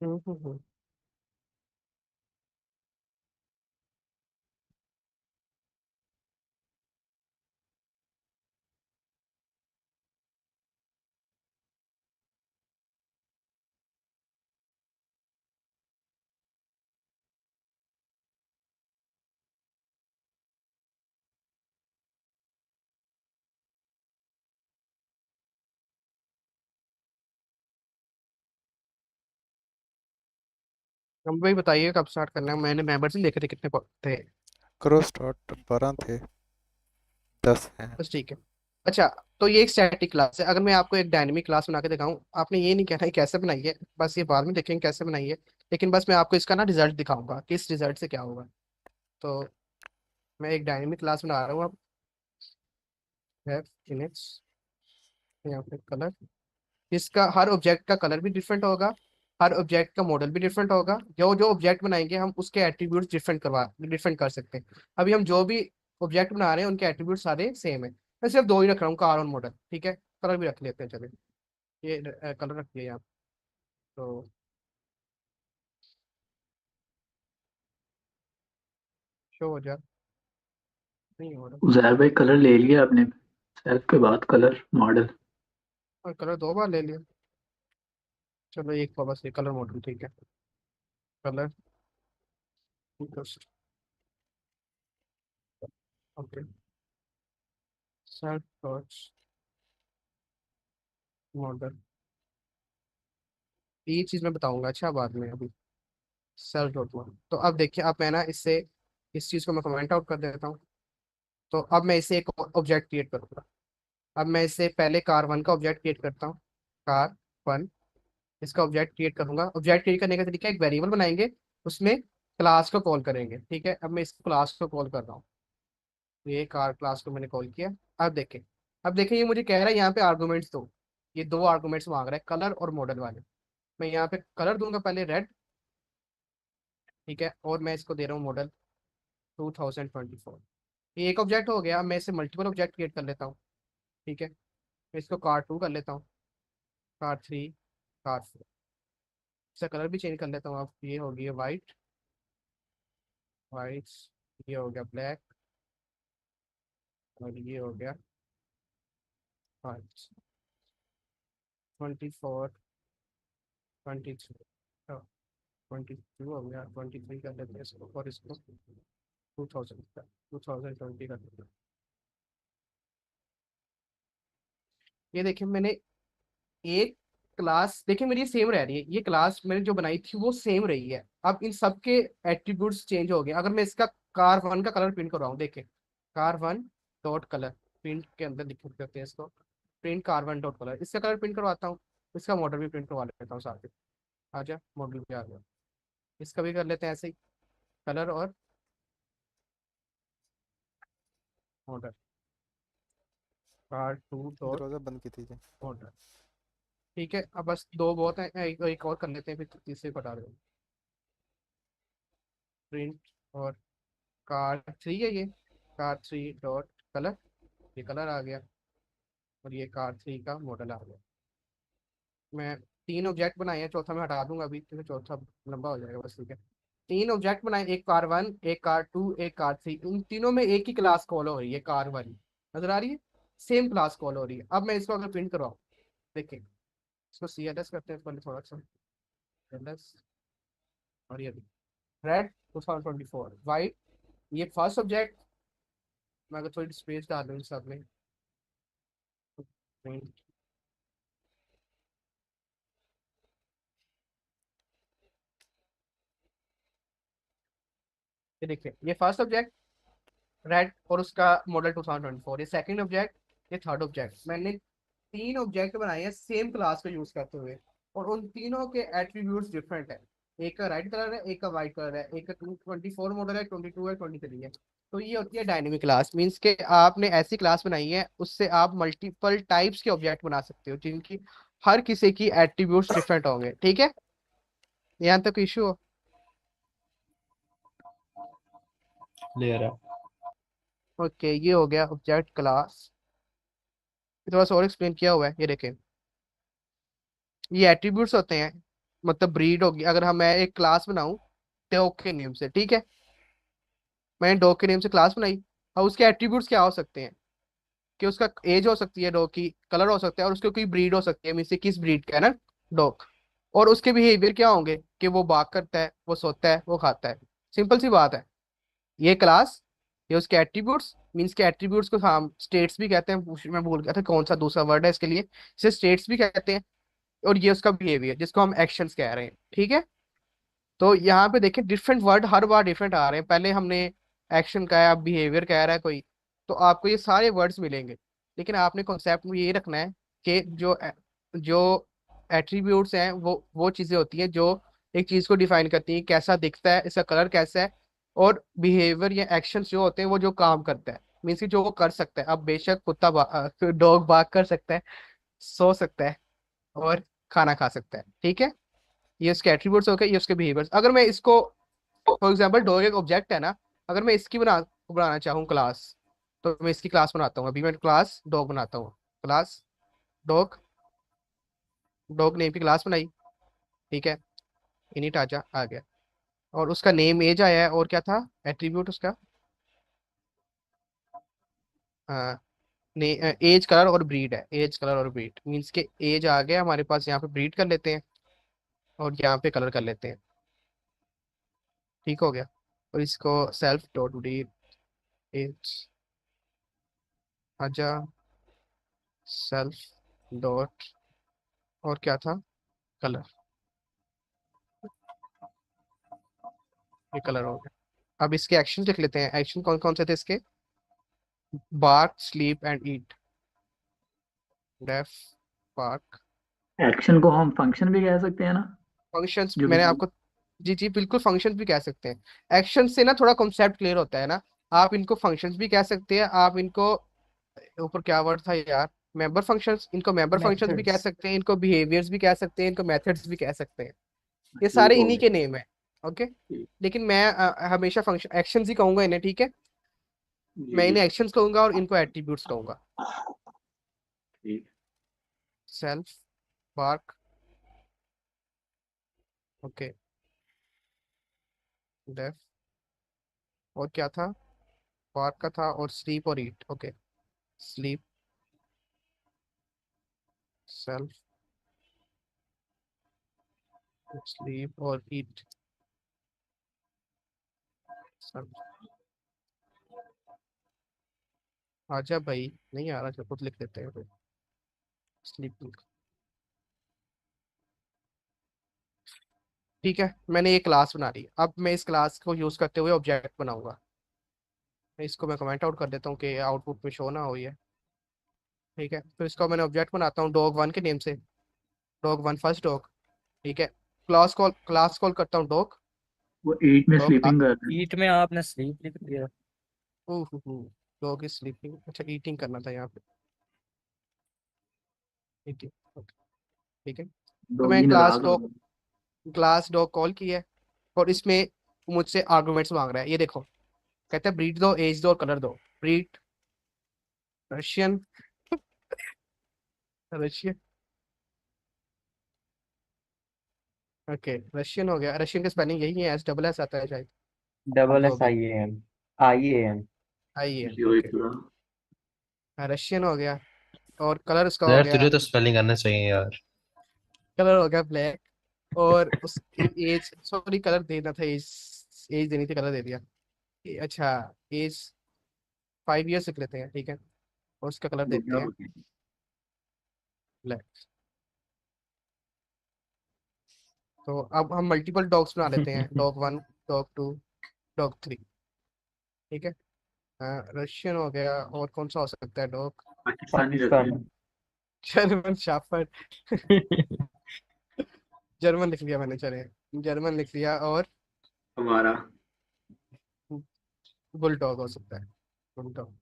हम्म। हम भाई बताइए कब स्टार्ट करना है? मैंने मेंबर्स नहीं देखे थे कितने थे। करो स्टार्ट, 12 थे, 10 हैं। बस ठीक है। अच्छा, तो ये एक स्टैटिक क्लास है। अगर मैं आपको एक डायनेमिक क्लास बना के दिखाऊं, आपने ये नहीं कहना है कैसे बनाई है, बस ये बाद में देखेंगे कैसे बनाई है। लेकिन बस मैं आपको इसका ना रिजल्ट दिखाऊंगा कि इस रिजल्ट से क्या होगा। तो मैं एक डायनेमिक क्लास बना रहा हूँ अब। है इमेज, यहाँ पे कलर, इसका हर ऑब्जेक्ट का कलर भी डिफरेंट होगा, हर ऑब्जेक्ट का मॉडल भी डिफरेंट होगा। जो जो ऑब्जेक्ट बनाएंगे हम उसके एट्रीब्यूट्स डिफरेंट कर सकते हैं। अभी हम जो भी ऑब्जेक्ट बना रहे हैं उनके एट्रीब्यूट सारे सेम है। मैं सिर्फ दो ही रख रहा हूँ, कार और मॉडल। ठीक है, कलर भी रख लेते हैं, चलिए ये कलर रख दिया यहाँ। तो शो हो जाए, नहीं हो रहा। उजैर भाई कलर ले लिया आपने? सेल्फ के बाद कलर मॉडल। और कलर दो बार ले लिया। चलो एक बार बस ये कलर मॉडल, ठीक है। Colour, okay, self touch model, ये चीज मैं बताऊंगा अच्छा बाद में। अभी सेल्फ डॉट वन। तो अब देखिए, अब मैं ना इससे इस चीज को मैं कमेंट आउट कर देता हूँ। तो अब मैं इसे एक ऑब्जेक्ट क्रिएट करूंगा। अब मैं इससे पहले कार 1 का ऑब्जेक्ट क्रिएट करता हूँ। कार 1, इसका ऑब्जेक्ट क्रिएट करूंगा। ऑब्जेक्ट क्रिएट करने का तरीका, एक वेरिएबल बनाएंगे, उसमें क्लास को कॉल करेंगे। ठीक है, अब मैं इस क्लास को कॉल कर रहा हूँ। ये कार क्लास को मैंने कॉल किया। अब देखें ये मुझे कह रहा है यहाँ पे आर्गूमेंट्स दो। ये दो आर्गूमेंट्स मांग रहा है, कलर और मॉडल वाले। मैं यहाँ पे कलर दूंगा पहले, रेड। ठीक है, और मैं इसको दे रहा हूँ मॉडल 2024। ये एक ऑब्जेक्ट हो गया। मैं इससे मल्टीपल ऑब्जेक्ट क्रिएट कर लेता हूँ। ठीक है, मैं इसको कार 2 कर लेता हूँ, कार 3, कार 4। इसका कलर भी चेंज कर लेता हूँ। अब ये हो गया वाइट, वाइट, ये हो गया ब्लैक, और ये हो गया वाइट। 24, 23, 22 हो गया, 23 कर लेते हैं इसको, और इसको 2020 कर देते हैं। ये देखिए मैंने एक क्लास, देखिए मेरी सेम रह रही है, ये क्लास मैंने जो बनाई थी वो सेम रही है। अब इन सब के एट्रीब्यूट्स चेंज हो गए। अगर मैं इसका कार 1 का कलर प्रिंट करवाऊँ, देखिए कार 1 डॉट कलर, प्रिंट के अंदर लिख करते हैं इसको, प्रिंट कार 1 डॉट कलर, इसका कलर प्रिंट करवाता हूँ, इसका मॉडल भी प्रिंट करवा लेता हूँ साथ में। आ जा, मॉडल भी आ गया। इसका भी कर लेते हैं ऐसे ही, कलर और मॉडल, कार 2 डॉट दरवाज़ा बंद की थी। मॉडल। ठीक है, अब बस दो बहुत हैं, एक और कर लेते हैं, फिर तीसरे को हटा देंगे। प्रिंट और कार 3 है ये, कार 3 डॉट कलर, ये कलर आ गया, और ये कार 3 का मॉडल आ गया। मैं तीन ऑब्जेक्ट बनाए हैं, चौथा मैं हटा दूंगा अभी क्योंकि चौथा लंबा हो जाएगा बस। ठीक है, तीन ऑब्जेक्ट बनाए, एक कार 1, एक कार 2, एक कार 3, इन तीनों में एक ही क्लास कॉल हो रही है, कार 1, नजर आ रही है, सेम क्लास कॉल हो रही है। अब मैं इसको अगर प्रिंट करवाऊँ, देखिए इसको CLS करते हैं पहले थोड़ा सा, CLS, और ये रेड 2024 वाइट, ये फर्स्ट ऑब्जेक्ट। मैं अगर थोड़ी स्पेस डाल दूँ सब में, print, ये देखिए ये फर्स्ट ऑब्जेक्ट रेड और उसका मॉडल 2024, ये सेकंड ऑब्जेक्ट, ये थर्ड ऑब्जेक्ट। मैंने तीन ऑब्जेक्ट बनाए हैं सेम क्लास को यूज करते हुए, और उन तीनों के एट्रीब्यूट्स डिफरेंट है। एक का रेड कलर है, एक का वाइट कलर है, एक का 24 मॉडल है, 22 है, 23 है। तो ये होती है डायनेमिक क्लास, मीन्स के आपने ऐसी क्लास बनाई है उससे आप मल्टीपल टाइप्स के ऑब्जेक्ट बना सकते हो जिनकी हर किसी की एट्रीब्यूट्स डिफरेंट होंगे। ठीक है, यहाँ तक इशू हो? क्लियर है। ओके, ये हो गया ऑब्जेक्ट क्लास। थोड़ा सा और एक्सप्लेन किया हुआ है, ये देखें, ये एट्रीब्यूट्स होते हैं, मतलब ब्रीड होगी। अगर हम मैं एक क्लास बनाऊं डॉग के नेम से, ठीक है, मैंने डॉग के नेम से क्लास बनाई, अब उसके एट्रीब्यूट्स क्या हो सकते हैं कि उसका एज हो सकती है डॉग की, कलर हो सकता है, और उसकी कोई ब्रीड हो सकती है, मीन से किस ब्रीड का है ना डॉग, और उसके बिहेवियर क्या होंगे कि वो बाग करता है, वो सोता है, वो खाता है। सिंपल सी बात है। ये क्लास, ये उसके एट्रीब्यूट्स, मीन्स के एट्रीब्यूट्स को हम स्टेट्स भी कहते हैं, मैं भूल गया था कौन सा दूसरा वर्ड है इसके लिए, इसे स्टेट्स भी कहते हैं। और ये उसका बिहेवियर जिसको हम एक्शंस कह रहे हैं। ठीक है, तो यहाँ पे देखें डिफरेंट वर्ड हर बार डिफरेंट आ रहे हैं। पहले हमने एक्शन कहा, अब बिहेवियर कह रहा है कोई, तो आपको ये सारे वर्ड्स मिलेंगे। लेकिन आपने कॉन्सेप्ट में ये रखना है कि जो एट्रीब्यूट्स हैं वो चीज़ें होती हैं जो एक चीज़ को डिफाइन करती हैं, कैसा दिखता है, इसका कलर कैसा है, और बिहेवियर या एक्शंस जो होते हैं वो जो काम करता है, मीन्स कि जो वो कर सकता है। अब बेशक डॉग बाग कर सकता है, सो सकता है, और खाना खा सकता है। ठीक है, ये उसके एट्रीब्यूट्स हो गए, ये उसके बिहेवियर्स। अगर मैं इसको, फॉर एग्जांपल डॉग एक ऑब्जेक्ट है ना, अगर मैं इसकी बनाना चाहूँ क्लास, तो मैं इसकी क्लास बनाता हूँ। अभी मैं क्लास डॉग बनाता हूँ, क्लास डॉग, डॉग नेम की क्लास बनाई। ठीक है, इनिट आजा आ गया, और उसका नेम एज आया है, और क्या था एट्रीब्यूट उसका, हाँ, एज कलर और ब्रीड है, एज कलर और ब्रीड, मीन्स के एज आ गया हमारे पास, यहाँ पे ब्रीड कर लेते हैं, और यहाँ पे कलर कर लेते हैं। ठीक हो गया, और इसको सेल्फ डॉट डी एज आजा, सेल्फ डॉट, और क्या था, कलर, ये कलर हो गया। अब इसके एक्शन लिख लेते हैं, एक्शन कौन कौन से थे इसके, bark, sleep and eat, def, bark. Action को हम फंक्शन भी कह सकते हैं ना, फंक्शंस जो मैंने कि आपको, जी जी बिल्कुल फंक्शंस भी कह सकते हैं। एक्शन से ना थोड़ा कॉन्सेप्ट क्लियर होता है ना, आप इनको फंक्शंस भी कह सकते हैं, आप इनको, ऊपर क्या वर्ड था यार, मेंबर फंक्शंस, इनको मेंबर फंक्शंस भी कह मेथड्स। सकते हैं, इनको बिहेवियर्स भी कह सकते हैं, इनको मेथड्स भी कह सकते हैं। ये ठीक सारे हो इन्हीं गया। के नेम है। ओके, ठीक। लेकिन मैं हमेशा फंक्शन एक्शंस ही कहूंगा इन्हें। ठीक है, जी मैं जी। इन्हें एक्शंस कहूंगा और इनको एट्रीब्यूट्स कहूंगा। ठीक। सेल्फ, बार्क, ओके, डेफ, और क्या था, बार्क का था, और स्लीप और ईट। ओके, स्लीप, सेल्फ, स्लीप और ईट, सेल्फ। आजा भाई, नहीं आ रहा, खुद लिख लेते हैं फिर। स्लीपिंग। ठीक है, मैंने ये क्लास बना ली। अब मैं इस क्लास को यूज करते हुए ऑब्जेक्ट बनाऊंगा। इसको मैं कमेंट आउट कर देता हूँ कि आउटपुट में शो ना हो ये। ठीक है, तो इसको मैंने ऑब्जेक्ट बनाता हूँ डॉग वन के नेम से। Dog one first dog. ठीक है, क्लास कॉल करता हूँ डॉग। वो 8 में डॉग स्लीपिंग कर रहे हैं। ईट में आपने स्लीप लिख दिया। Dog is sleeping. अच्छा, ईटिंग करना था यहाँ पे। ईटिंग। ठीक है, तो मैं डॉगी ने क्लास कहा डॉग कॉल की है। और इसमें मुझसे आर्गुमेंट्स मांग रहा है, ये देखो। कहता है ब्रीड दो, एज दो और कलर दो। Breed Russian. Russian. Okay, Russian हो गया। रशियन का स्पेलिंग यही है, एस डबल एस आता है शायद। डबल जो एस भी आई A M. I A M. आई है। जी वही ओके, पूरा। रशियन हो गया। और कलर उसका हो यार गया। तुझे तो स्पेलिंग आना चाहिए यार। कलर हो गया ब्लैक। और उसकी एज, सॉरी कलर देना था, एज एज देनी थी, कलर दे दिया। अच्छा, एज 5 ईयर्स लिख लेते हैं, ठीक है। और उसका कलर देते बुढ़िया हैं हो गई। ब्लैक। तो अब हम मल्टीपल डॉग्स बना लेते हैं, dog one, dog two, dog three. ठीक है, रशियन हो गया। और कौन सा हो सकता है डॉग? पाकिस्तानी रख पाकिस्तानी। रहे जर्मन शाफर्ड। जर्मन लिख लिया मैंने, चले। जर्मन लिख लिया। और हमारा। बुलडॉग हो सकता है, बुलडॉग।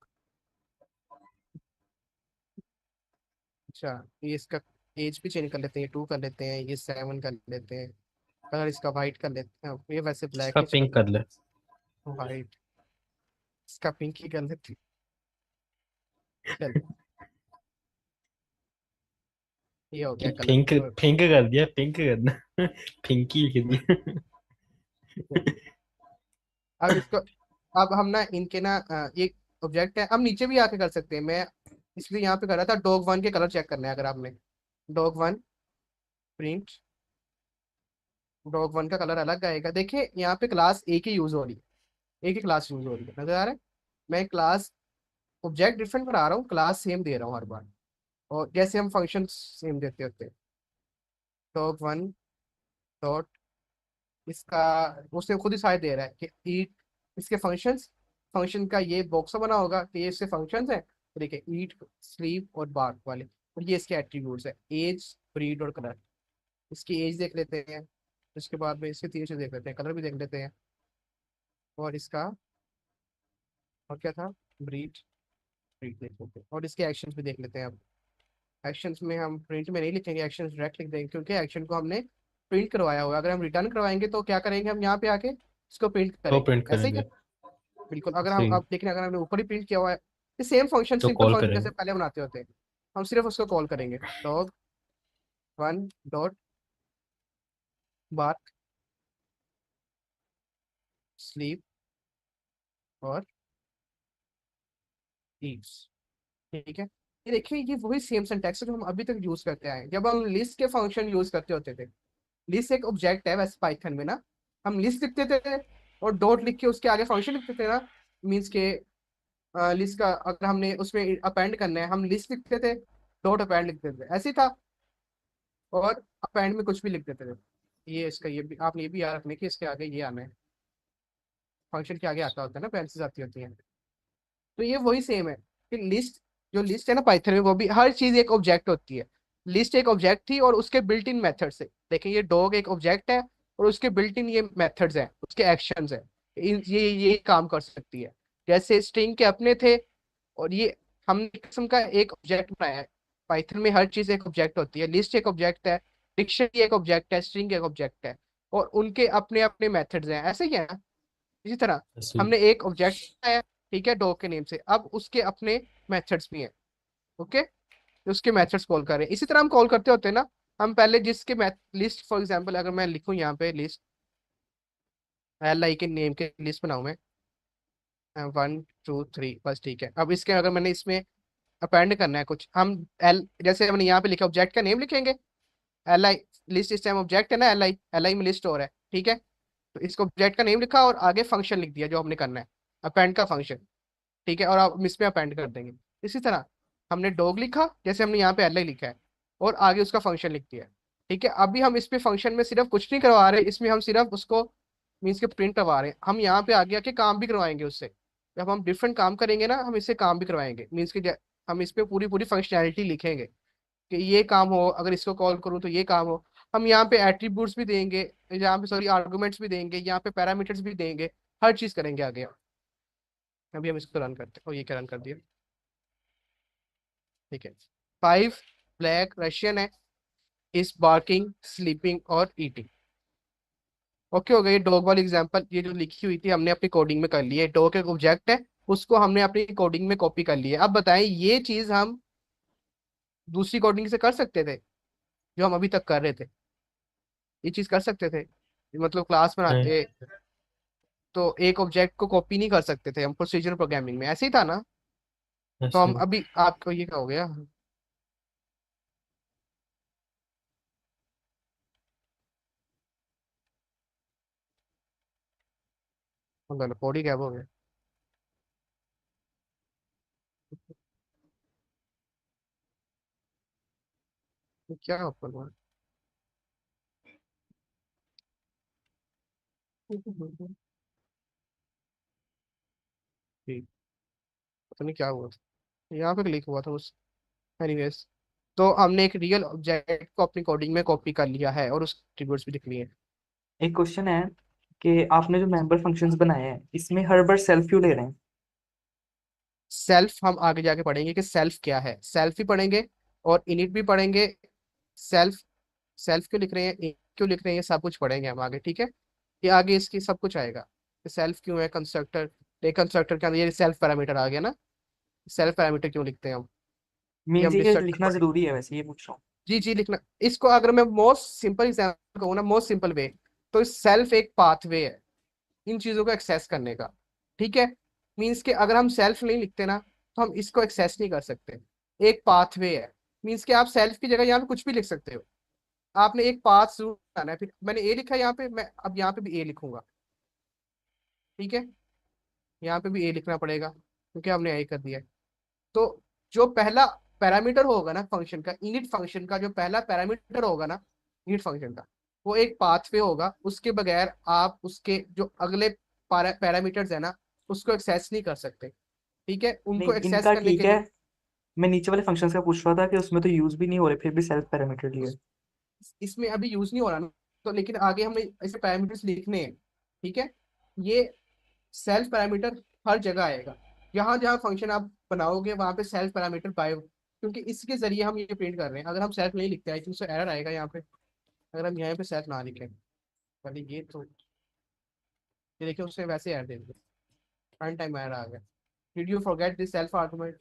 अच्छा, ये इसका एज भी चेंज कर लेते हैं, 2 कर लेते हैं, ये 7 कर लेते हैं। कलर इसका वाइट कर लेते हैं, ये वैसे ब्लैक इसका ही पिंक चलेगा। कर ले। वाइट। इसका पिंक ही कर लेते हैं। चलो, ये हो गया कलर। पिंक पिंक कर दिया, पिंक करना। पिंकी लिख दिया। अब इसको, अब हम ना इनके ना ये ऑब्जेक्ट है, हम नीचे भी आके कर सकते हैं। मैं इसलिए यहाँ पे कर रहा था, डॉग वन के कलर चेक करने हैं। अगर आपने dog one print, dog one का कलर अलग आएगा। देखिए यहाँ पे क्लास एक ही यूज हो रही है, एक ही क्लास यूज हो रही है, नजर आ रहा है। मैं क्लास ऑब्जेक्ट डिफरेंट बना रहा हूँ, क्लास सेम दे रहा हूँ हर बार। और जैसे हम फंक्शन सेम देते होते हैं, डॉग वन डॉट, इसका उसने खुद ही शायद दे रहा है कि ईट, इसके फंक्शंस, फंक्शन का ये बॉक्स बना होगा कि ये इसके फंक्शंस है। तो देखिए ईट, स्लीप और बार्क वाले, और ये इसके एट्रीब्यूट्स है, एज, ब्रीड और कलर। इसकी एज देख लेते हैं, उसके बाद में इसके 3 चीज देख लेते हैं, कलर भी देख लेते हैं। और इसका, और क्या था, ब्रीड, ब्रीड देख लेते हैं। और इसके एक्शंस भी देख लेते हैं। अब एक्शंस में हम प्रिंट में नहीं लिखेंगे, एक्शंस डायरेक्ट लिख देंगे, क्योंकि एक्शन को हमने प्रिंट करवाया हुआ है। अगर हम रिटर्न करवाएंगे तो क्या करेंगे, हम यहाँ पे आके इसको प्रिंट तो करेंगे, प्रिंट ऐसे ही करेंगे। कर। बिल्कुल, अगर हम सही। अब देख रहे हैं, अगर हमने ऊपर ही प्रिंट किया हुआ है, ये सेम फंक्शन, तो सिंपल कॉल फंक्शन जैसे करेंगे। पहले बनाते होते हैं, हम सिर्फ उसको कॉल करेंगे। Dog one dot bark, sleep और ईट्स। ठीक है, ये देखिए, ये वही सेम सिंटैक्स है जो हम अभी तक यूज करते आए हैं। जब हम लिस्ट के फंक्शन यूज करते होते थे, लिस्ट एक ऑब्जेक्ट है वैसे पाइथन में ना, हम लिस्ट लिखते थे और डॉट लिख के उसके आगे फंक्शन लिखते थे ना। मीन्स के लिस्ट का अगर हमने उसमें अपेंड करना है, हम लिस्ट लिखते थे, डॉट अपेंड लिखते थे, ऐसे ही था। और अपेंड में कुछ भी लिख देते थे। ये इसका, ये भी आपने ये भी याद रखना कि इसके आगे ये आना है, फंक्शन के आगे आता होता है ना, पेरेंथेसिस आती होती है। तो ये वही सेम है कि लिस्ट, जो लिस्ट है ना पाइथन में, वो भी हर चीज एक ऑब्जेक्ट होती है। लिस्ट एक ऑब्जेक्ट थी और उसके बिल्ट इन मेथड्स है। देखिए ये डॉग एक ऑब्जेक्ट है और उसके बिल्ट इन ये मेथड्स हैं, उसके एक्शंस हैं। ये काम कर सकती है। जैसे स्ट्रिंग के अपने थे, और ये हमने किस्म का एक ऑब्जेक्ट बनाया है। पाइथन में हर चीज एक ऑब्जेक्ट होती है, लिस्ट एक ऑब्जेक्ट है, डिक्शनरी एक ऑब्जेक्ट है, स्ट्रिंग एक ऑब्जेक्ट है। और उनके अपने अपने मेथड्स हैं, ऐसे ही है ना। इसी तरह सही। हमने एक ऑब्जेक्ट बनाया, ठीक है, डॉग के नेम से, अब उसके अपने मेथड्स भी हैं। ओके, तो उसके मेथड्स कॉल कर रहे हैं, इसी तरह हम कॉल करते होते हैं ना। हम पहले जिसके मैथ लिस्ट, फॉर एग्जांपल अगर मैं लिखूं यहाँ पे लिस्ट, एल आई के नेम के लिस्ट बनाऊं मैं, 1 2 3, बस ठीक है। अब इसके अगर मैंने इसमें अपेंड करना है कुछ, हम एल, जैसे हमने यहाँ पे लिखा ऑब्जेक्ट का नेम लिखेंगे, एल आई, लिस्ट इस टाइम ऑब्जेक्ट है ना, एल आई, एल आई में लिस्ट हो रहा है, ठीक है। तो इसको ऑब्जेक्ट का नेम लिखा और आगे फंक्शन लिख दिया जो हमने करना है, अपेंड का फंक्शन। ठीक है, और आप इसमें अपेंड कर देंगे। इसी तरह हमने डॉग लिखा, जैसे हमने यहाँ पे एल आई लिखा है, और आगे उसका फंक्शन लिख दिया। ठीक है, अभी हम इस पे फंक्शन में सिर्फ कुछ नहीं करवा रहे, इसमें हम सिर्फ उसको मीन्स के प्रिंट करवा रहे हैं। हम यहाँ पे आगे आके काम भी करवाएंगे उससे। जब हम डिफरेंट काम करेंगे ना, हम इससे काम भी करवाएंगे, मीन्स के हम इस पे पूरी पूरी फंक्शनैलिटी लिखेंगे कि ये काम हो, अगर इसको कॉल करूँ तो ये काम हो। हम यहाँ पे एट्रीब्यूट्स भी देंगे, यहाँ पे सॉरी आर्गुमेंट्स भी देंगे, यहाँ पे पैरामीटर्स भी देंगे, हर चीज करेंगे आगे। अभी हम इसको रन करते हैं, और ये क्या रन कर दिया। ठीक है, 5 ब्लैक रशियन है, इज बार्किंग स्लीपिंग और ईटिंग। ओके हो गया। ये डॉग वाली एग्जांपल ये जो लिखी हुई थी हमने अपनी कोडिंग में कर ली है। डॉग एक ऑब्जेक्ट है, उसको हमने अपनी कोडिंग में कॉपी कर लिया है। अब बताएं ये चीज हम दूसरी कोडिंग से कर सकते थे जो हम अभी तक कर रहे थे? ये चीज कर सकते थे, मतलब क्लास नहीं। बनाते तो एक ऑब्जेक्ट को कॉपी नहीं कर सकते थे हम प्रोसीजर प्रोग्रामिंग में, ऐसे ही था ना? तो ऐसे हम अभी आपको ये क्या हो गया, कोड ही गैप हो गया। ये क्या ओपन हुआ? ठीक, पता नहीं क्या हुआ था, यहाँ पे क्लिक हुआ था उस। एनीवेज, तो हमने एक रियल ऑब्जेक्ट को अपनी कोडिंग में कॉपी कर लिया है और उसके एट्रीब्यूट्स भी लिख लिए हैं। एक क्वेश्चन है कि आपने जो मेंबर फंक्शंस बनाए हैं इसमें हर बार सेल्फ क्यों ले रहे हैं? सेल्फ हम आगे जाके पढ़ेंगे कि सेल्फ क्या है, सेल्फ भी पढ़ेंगे और इनिट भी पढ़ेंगे। सेल्फ सेल्फ क्यों लिख रहे हैं, init क्यों लिख रहे हैं, ये सब कुछ पढ़ेंगे हम आगे। ठीक है, ये आगे इसकी सब कुछ आएगा कि सेल्फ क्यों है, कंस्ट्रक्टर, एक कंस्ट्रक्टर के अंदर ये सेल्फ पैरामीटर आ गया ना, सेल्फ पैरामीटर क्यों लिखते हैं हम, ये मीन्स हम ये डिस्ट्रक्टर लिखना पढ़ेंगे। जरूरी है, वैसे ये पूछ रहा हूँ। जी जी लिखना। इसको अगर मैं मोस्ट सिंपल एग्जाम्पल कहूँ ना, मोस्ट सिंपल वे, तो सेल्फ एक पाथवे है इन चीजों को एक्सेस करने का। ठीक है, मीन्स कि अगर हम सेल्फ नहीं लिखते ना तो हम इसको एक्सेस नहीं कर सकते। एक पाथवे है, मीन्स कि आप सेल्फ की जगह यहाँ पे कुछ भी लिख सकते हो, आपने एक पाथ जरूर बनाना है। फिर मैंने ए लिखा है यहाँ पे, मैं अब यहाँ पे भी ए लिखूंगा। ठीक है, यहाँ पे भी ए लिखना पड़ेगा क्योंकि हमने ए कर दिया है। तो जो पहला पैरामीटर होगा ना फंक्शन का, इनिट फंक्शन का जो पहला पैरामीटर होगा ना इनिट फंक्शन का, वो एक पाथवे होगा। उसके बगैर आप उसके जो अगले पैरामीटर्स है ना उसको एक्सेस नहीं कर सकते। ठीक है, उनको नहीं, एक्सेस इनका करने ठीक के है। लिए मैं नीचे वाले फंक्शंस का पूछ रहा था कि उसमें तो यूज भी नहीं हो रहे, फिर भी सेल्फ पैरामीटर लिए। इसमें अभी यूज नहीं हो रहा ना, तो लेकिन आगे हमें ऐसे पैरामीटर्स लिखने हैं। ठीक है, ये सेल्फ पैरामीटर हर जगह आएगा, जहां जहां फंक्शन आप बनाओगे वहां पे सेल्फ पैरामीटर बाय, क्योंकि इसके जरिए हम ये प्रिंट कर रहे हैं। अगर हम सेल्फ नहीं लिखते हैं तो एरर आएगा यहाँ पे, अगर हम यहाँ पे सेल्फ ना लिखें। पहले ये देखिए उसने वैसे एरर दे दिया, रन टाइम एरर आ गया, did you forget this self argument.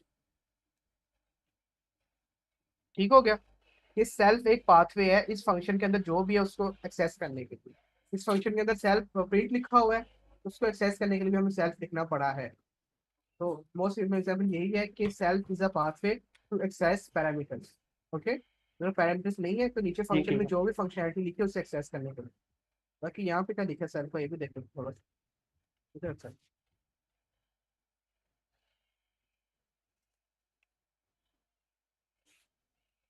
ठीक हो गया। ये सेल्फ एक पाथवे है इस फंक्शन के अंदर जो भी है उसको एक्सेस करने के लिए। इस फंक्शन के अंदर सेल्फ प्रिंट लिखा हुआ है, उसको एक्सेस करने के लिए भी हमें सेल्फ लिखना पड़ा है। तो मोस्ट एग्जाम्पल यही है कि self is a pathway to access parameters. Okay, अगर पैरामीटर्स नहीं है तो नीचे ठीक फंक्शन में है। जो भी फंक्शनैलिटी लिखी है उसे एक्सेस करने के लिए। बाकी यहाँ पे क्या लिखा है सेल्फ का, ये भी देखो थोड़ा सा इधर। अच्छा,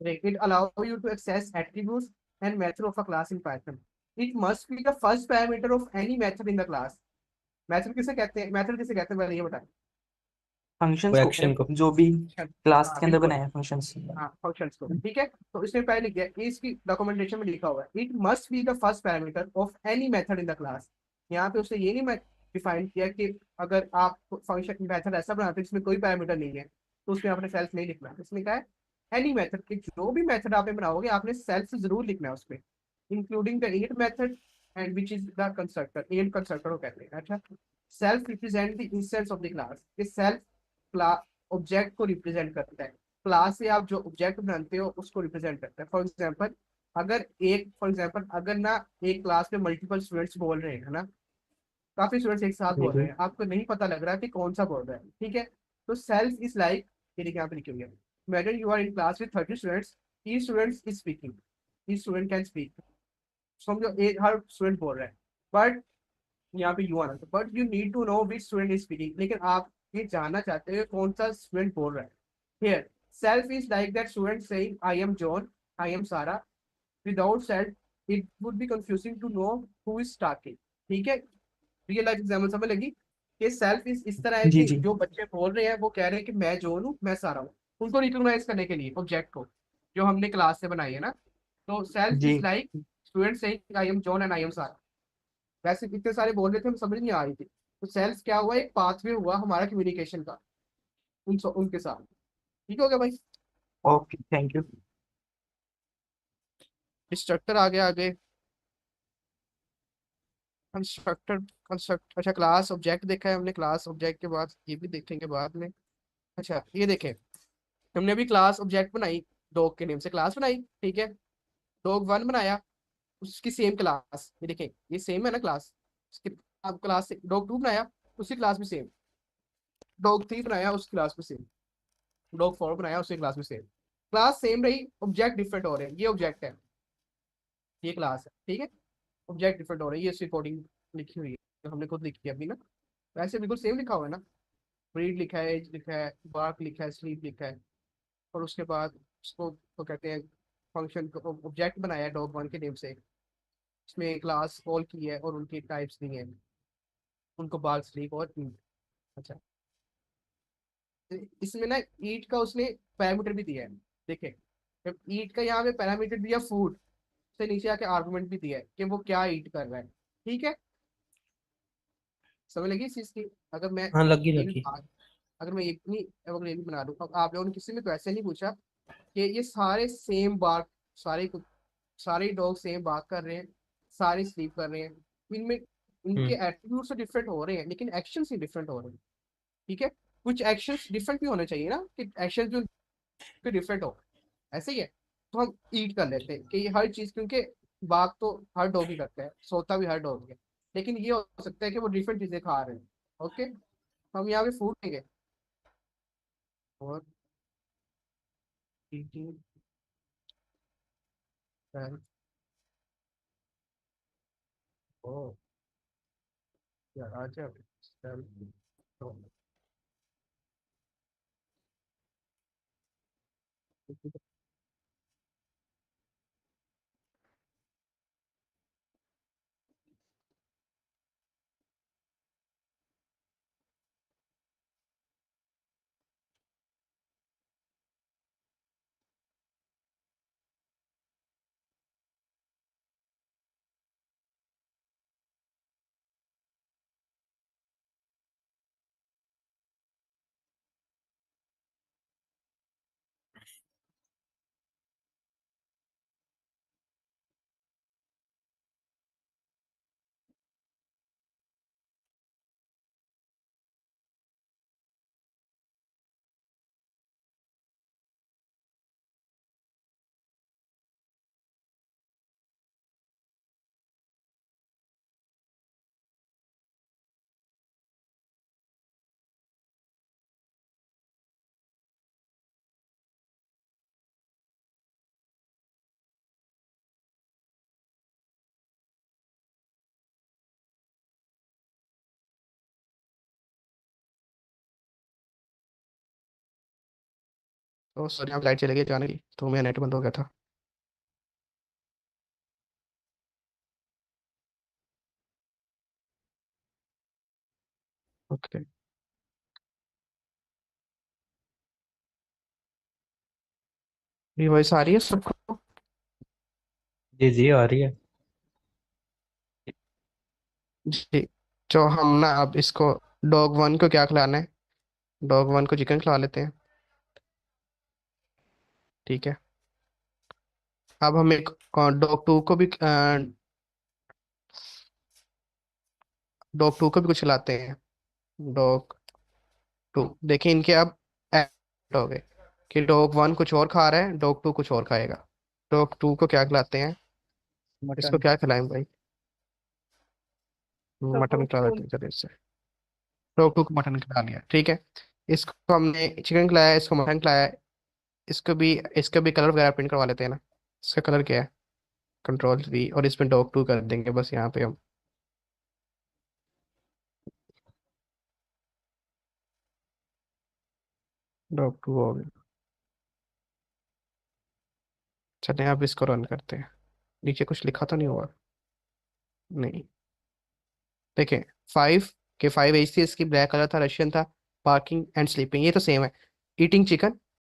it allow you to access attributes and method of a class in Python. It must be the first parameter of any method in the class. Method किसे कहते हैं, मेथड किसे कहते हैं पहले ये बताएं। फंक्शंस कोई को, एक्शन को। जो भी क्लास हाँ के अंदर बिल्कुल, बनाए हैं फंक्शंस। हाँ फंक्शंस को। ठीक है, तो इसने पहले लिख दिया, इसकी डॉक्यूमेंटेशन में लिखा हुआ है it must be the first parameter of any method in the class. यहाँ पे उसने ये नहीं डिफाइन किया कि अगर आप फंक्शन मेथड ऐसा बनाते हैं जिसमें कोई पैरामीटर नहीं है तो उसमें आपने सेल्फ नहीं लिखना है। इसमें कहा है एनी मेथड के जो भी मेथड आपने बनाओगे आपने सेल्फ जरूर लिखना है उसमें, including the init method and which is the constructor. Init constructor को कहते हैं। अच्छा, self represent the instance of the class. ये सेल्फ क्लास ऑब्जेक्ट को रिप्रेजेंट करता है, क्लास से आप जो ऑब्जेक्ट बनाते हो उसको रिप्रेजेंट करता है। फॉर एग्जांपल अगर ना एक क्लास में मल्टीपल स्टूडेंट्स बोल रहे हैं है ना, काफी स्टूडेंट्स एक साथ बोल रहे हैं, आपको नहीं पता लग रहा है कि कौन सा बोल रहा है। ठीक है, तो सेल्फ इज लाइक, ये देखिए यहाँ पे लिखी हुई है, imagine you are in class with 30 students, each student is speaking, each student can speak. समझो एक हर स्टूडेंट बोल रहा है, बट यहाँ पे यू आना, but you need to know which student is speaking, लेकिन आप ये जानना चाहते हो कौन सा स्टूडेंट बोल रहा है। Here self is like that student saying I am John, I am Sara without self it would be confusing to know who is talking. ठीक है, रियल लाइफ एग्जाम्पल समझ लगी कि सेल्फ इस तरह है जी कि जी। जो बच्चे बोल रहे हैं वो कह रहे हैं कि मैं जॉन हूँ, मैं सारा हूँ। उनको रिकॉग्नाइज करने के लिए ऑब्जेक्ट को जो हमने क्लास से बनाई है ना, तो सेल्फ जी is like student saying I am John and I am Sara. वैसे इतने सारे बोल रहे थे, हम समझ नहीं आ रही थी। तो सेल्फ क्या हुआ, एक पाथवे हुआ हमारा कम्युनिकेशन का उनके साथ। ठीक हो गया भाई। Okay, thank you. इंस्ट्रक्टर आगे आगे कंस्ट्रक्टर कंस्ट्रक्ट, अच्छा क्लास ऑब्जेक्ट देखा है हमने, क्लास ऑब्जेक्ट के बाद ये भी देखेंगे बाद में। अच्छा ये देखें, हमने अभी क्लास ऑब्जेक्ट बनाई, डॉग के नेम से क्लास बनाई। ठीक है, डॉग वन बनाया, उसकी सेम क्लास, ये देखें ये सेम है ना क्लास उसकी। अब क्लास से डॉग टू बनाया, उसी क्लास में सेम। डॉग थ्री बनाया, उस क्लास में सेम। डॉग फोर बनाया, उसी क्लास में सेम। क्लास सेम रही, ऑब्जेक्ट डिफरेंट हो रहे हैं। ये ऑब्जेक्ट है, ये क्लास है। ठीक है, ऑब्जेक्ट डिफरेंट हो रहे हैं, ये रिकॉर्डिंग लिखी हुई है जो हमने खुद लिखी है अभी ना। वैसे बिल्कुल सेम लिखा हुआ है ना, रीड लिखा है, एज लिखा है, बार्क लिखा है, स्लीप लिखा है। और उसके बाद उसको तो कहते हैं फंक्शन को ऑब्जेक्ट बनाया है डॉग वन के नेम से। उसमें क्लास कॉल की है और उनकी टाइप्स दी हैं, उनको बार्क, स्लीप और ईट। अच्छा, इसमें ना ईट का उसने पैरामीटर भी दिया है। देखें, जब ईट का यहाँ पे पैरामीटर दिया फूड, से नीचे आके आर्गुमेंट भी दिया है कि वो क्या ईट कर रहा है। ठीक है, समझ लगी इस चीज की। अगर मैं हाँ, लगी ये भी लगी। अगर मैं एक नहीं, अगर ये भी बना दूं, अब आप लोगों ने किसी ने तो ऐसे नहीं पूछा कि ये सारे सेम बात, सारे डॉग सेम बात कर रहे हैं, सारे स्लीप कर रहे हैं, इनमें इनके हम्म। एट्रीब्यूट तो डिफरेंट हो रहे हैं लेकिन एक्शन ही डिफरेंट हो रहे हैं। ठीक है, कुछ एक्शंस डिफरेंट भी होने चाहिए ना, कि एक्शन जो डिफरेंट हो। ऐसे ही है, तो हम ईट कर लेते हैं कि ये हर चीज, क्योंकि बाग तो हर डॉग ही करता है, सोता भी हर डॉग है, लेकिन ये हो सकता है कि वो डिफरेंट चीजें खा रहे हैं। ओके, हम यहाँ पे फूड लेंगे और eating, and oh यार आ जाओ तो सॉरी, यहाँ लाइट चली गई जाने की, तो मेरा नेट बंद हो गया था। ओके, ये वॉइस आ रही है सबको? जी जी, आ रही है। जी, तो हम ना अब इसको डॉग वन को क्या खिलाना है, डॉग वन को चिकन खिला लेते हैं। ठीक है, अब हम एक डॉग टू को भी कुछ खिलाते हैं। डॉग टू, देखिए इनके अब ऐड हो गए कि डॉग वन कुछ और खा रहा है, डॉग टू कुछ और खाएगा। डॉग टू को क्या खिलाते हैं, इसको मटन। क्या खिलाएं भाई? मटन खिला सपोज देते हैं चलिए इससे। डॉग टू को मटन खिला लिया, ठीक है। इसको हमने चिकन खिलाया, इसको मटन खिलाया, इसको भी कलर वगैरह प्रिंट करवा लेते हैं ना। इसका कलर क्या है, कंट्रोल 3, और इसमें डॉग टू कर देंगे बस यहाँ पे हम। डॉग टू हो गया। चलें अब इसको रन करते हैं। नीचे कुछ लिखा तो नहीं हुआ? नहीं। देखें, 5 के 5 एज थी, इसकी ब्लैक कलर था, रशियन था, पार्किंग एंड स्लीपिंग, ये तो सेम है। Eating chicken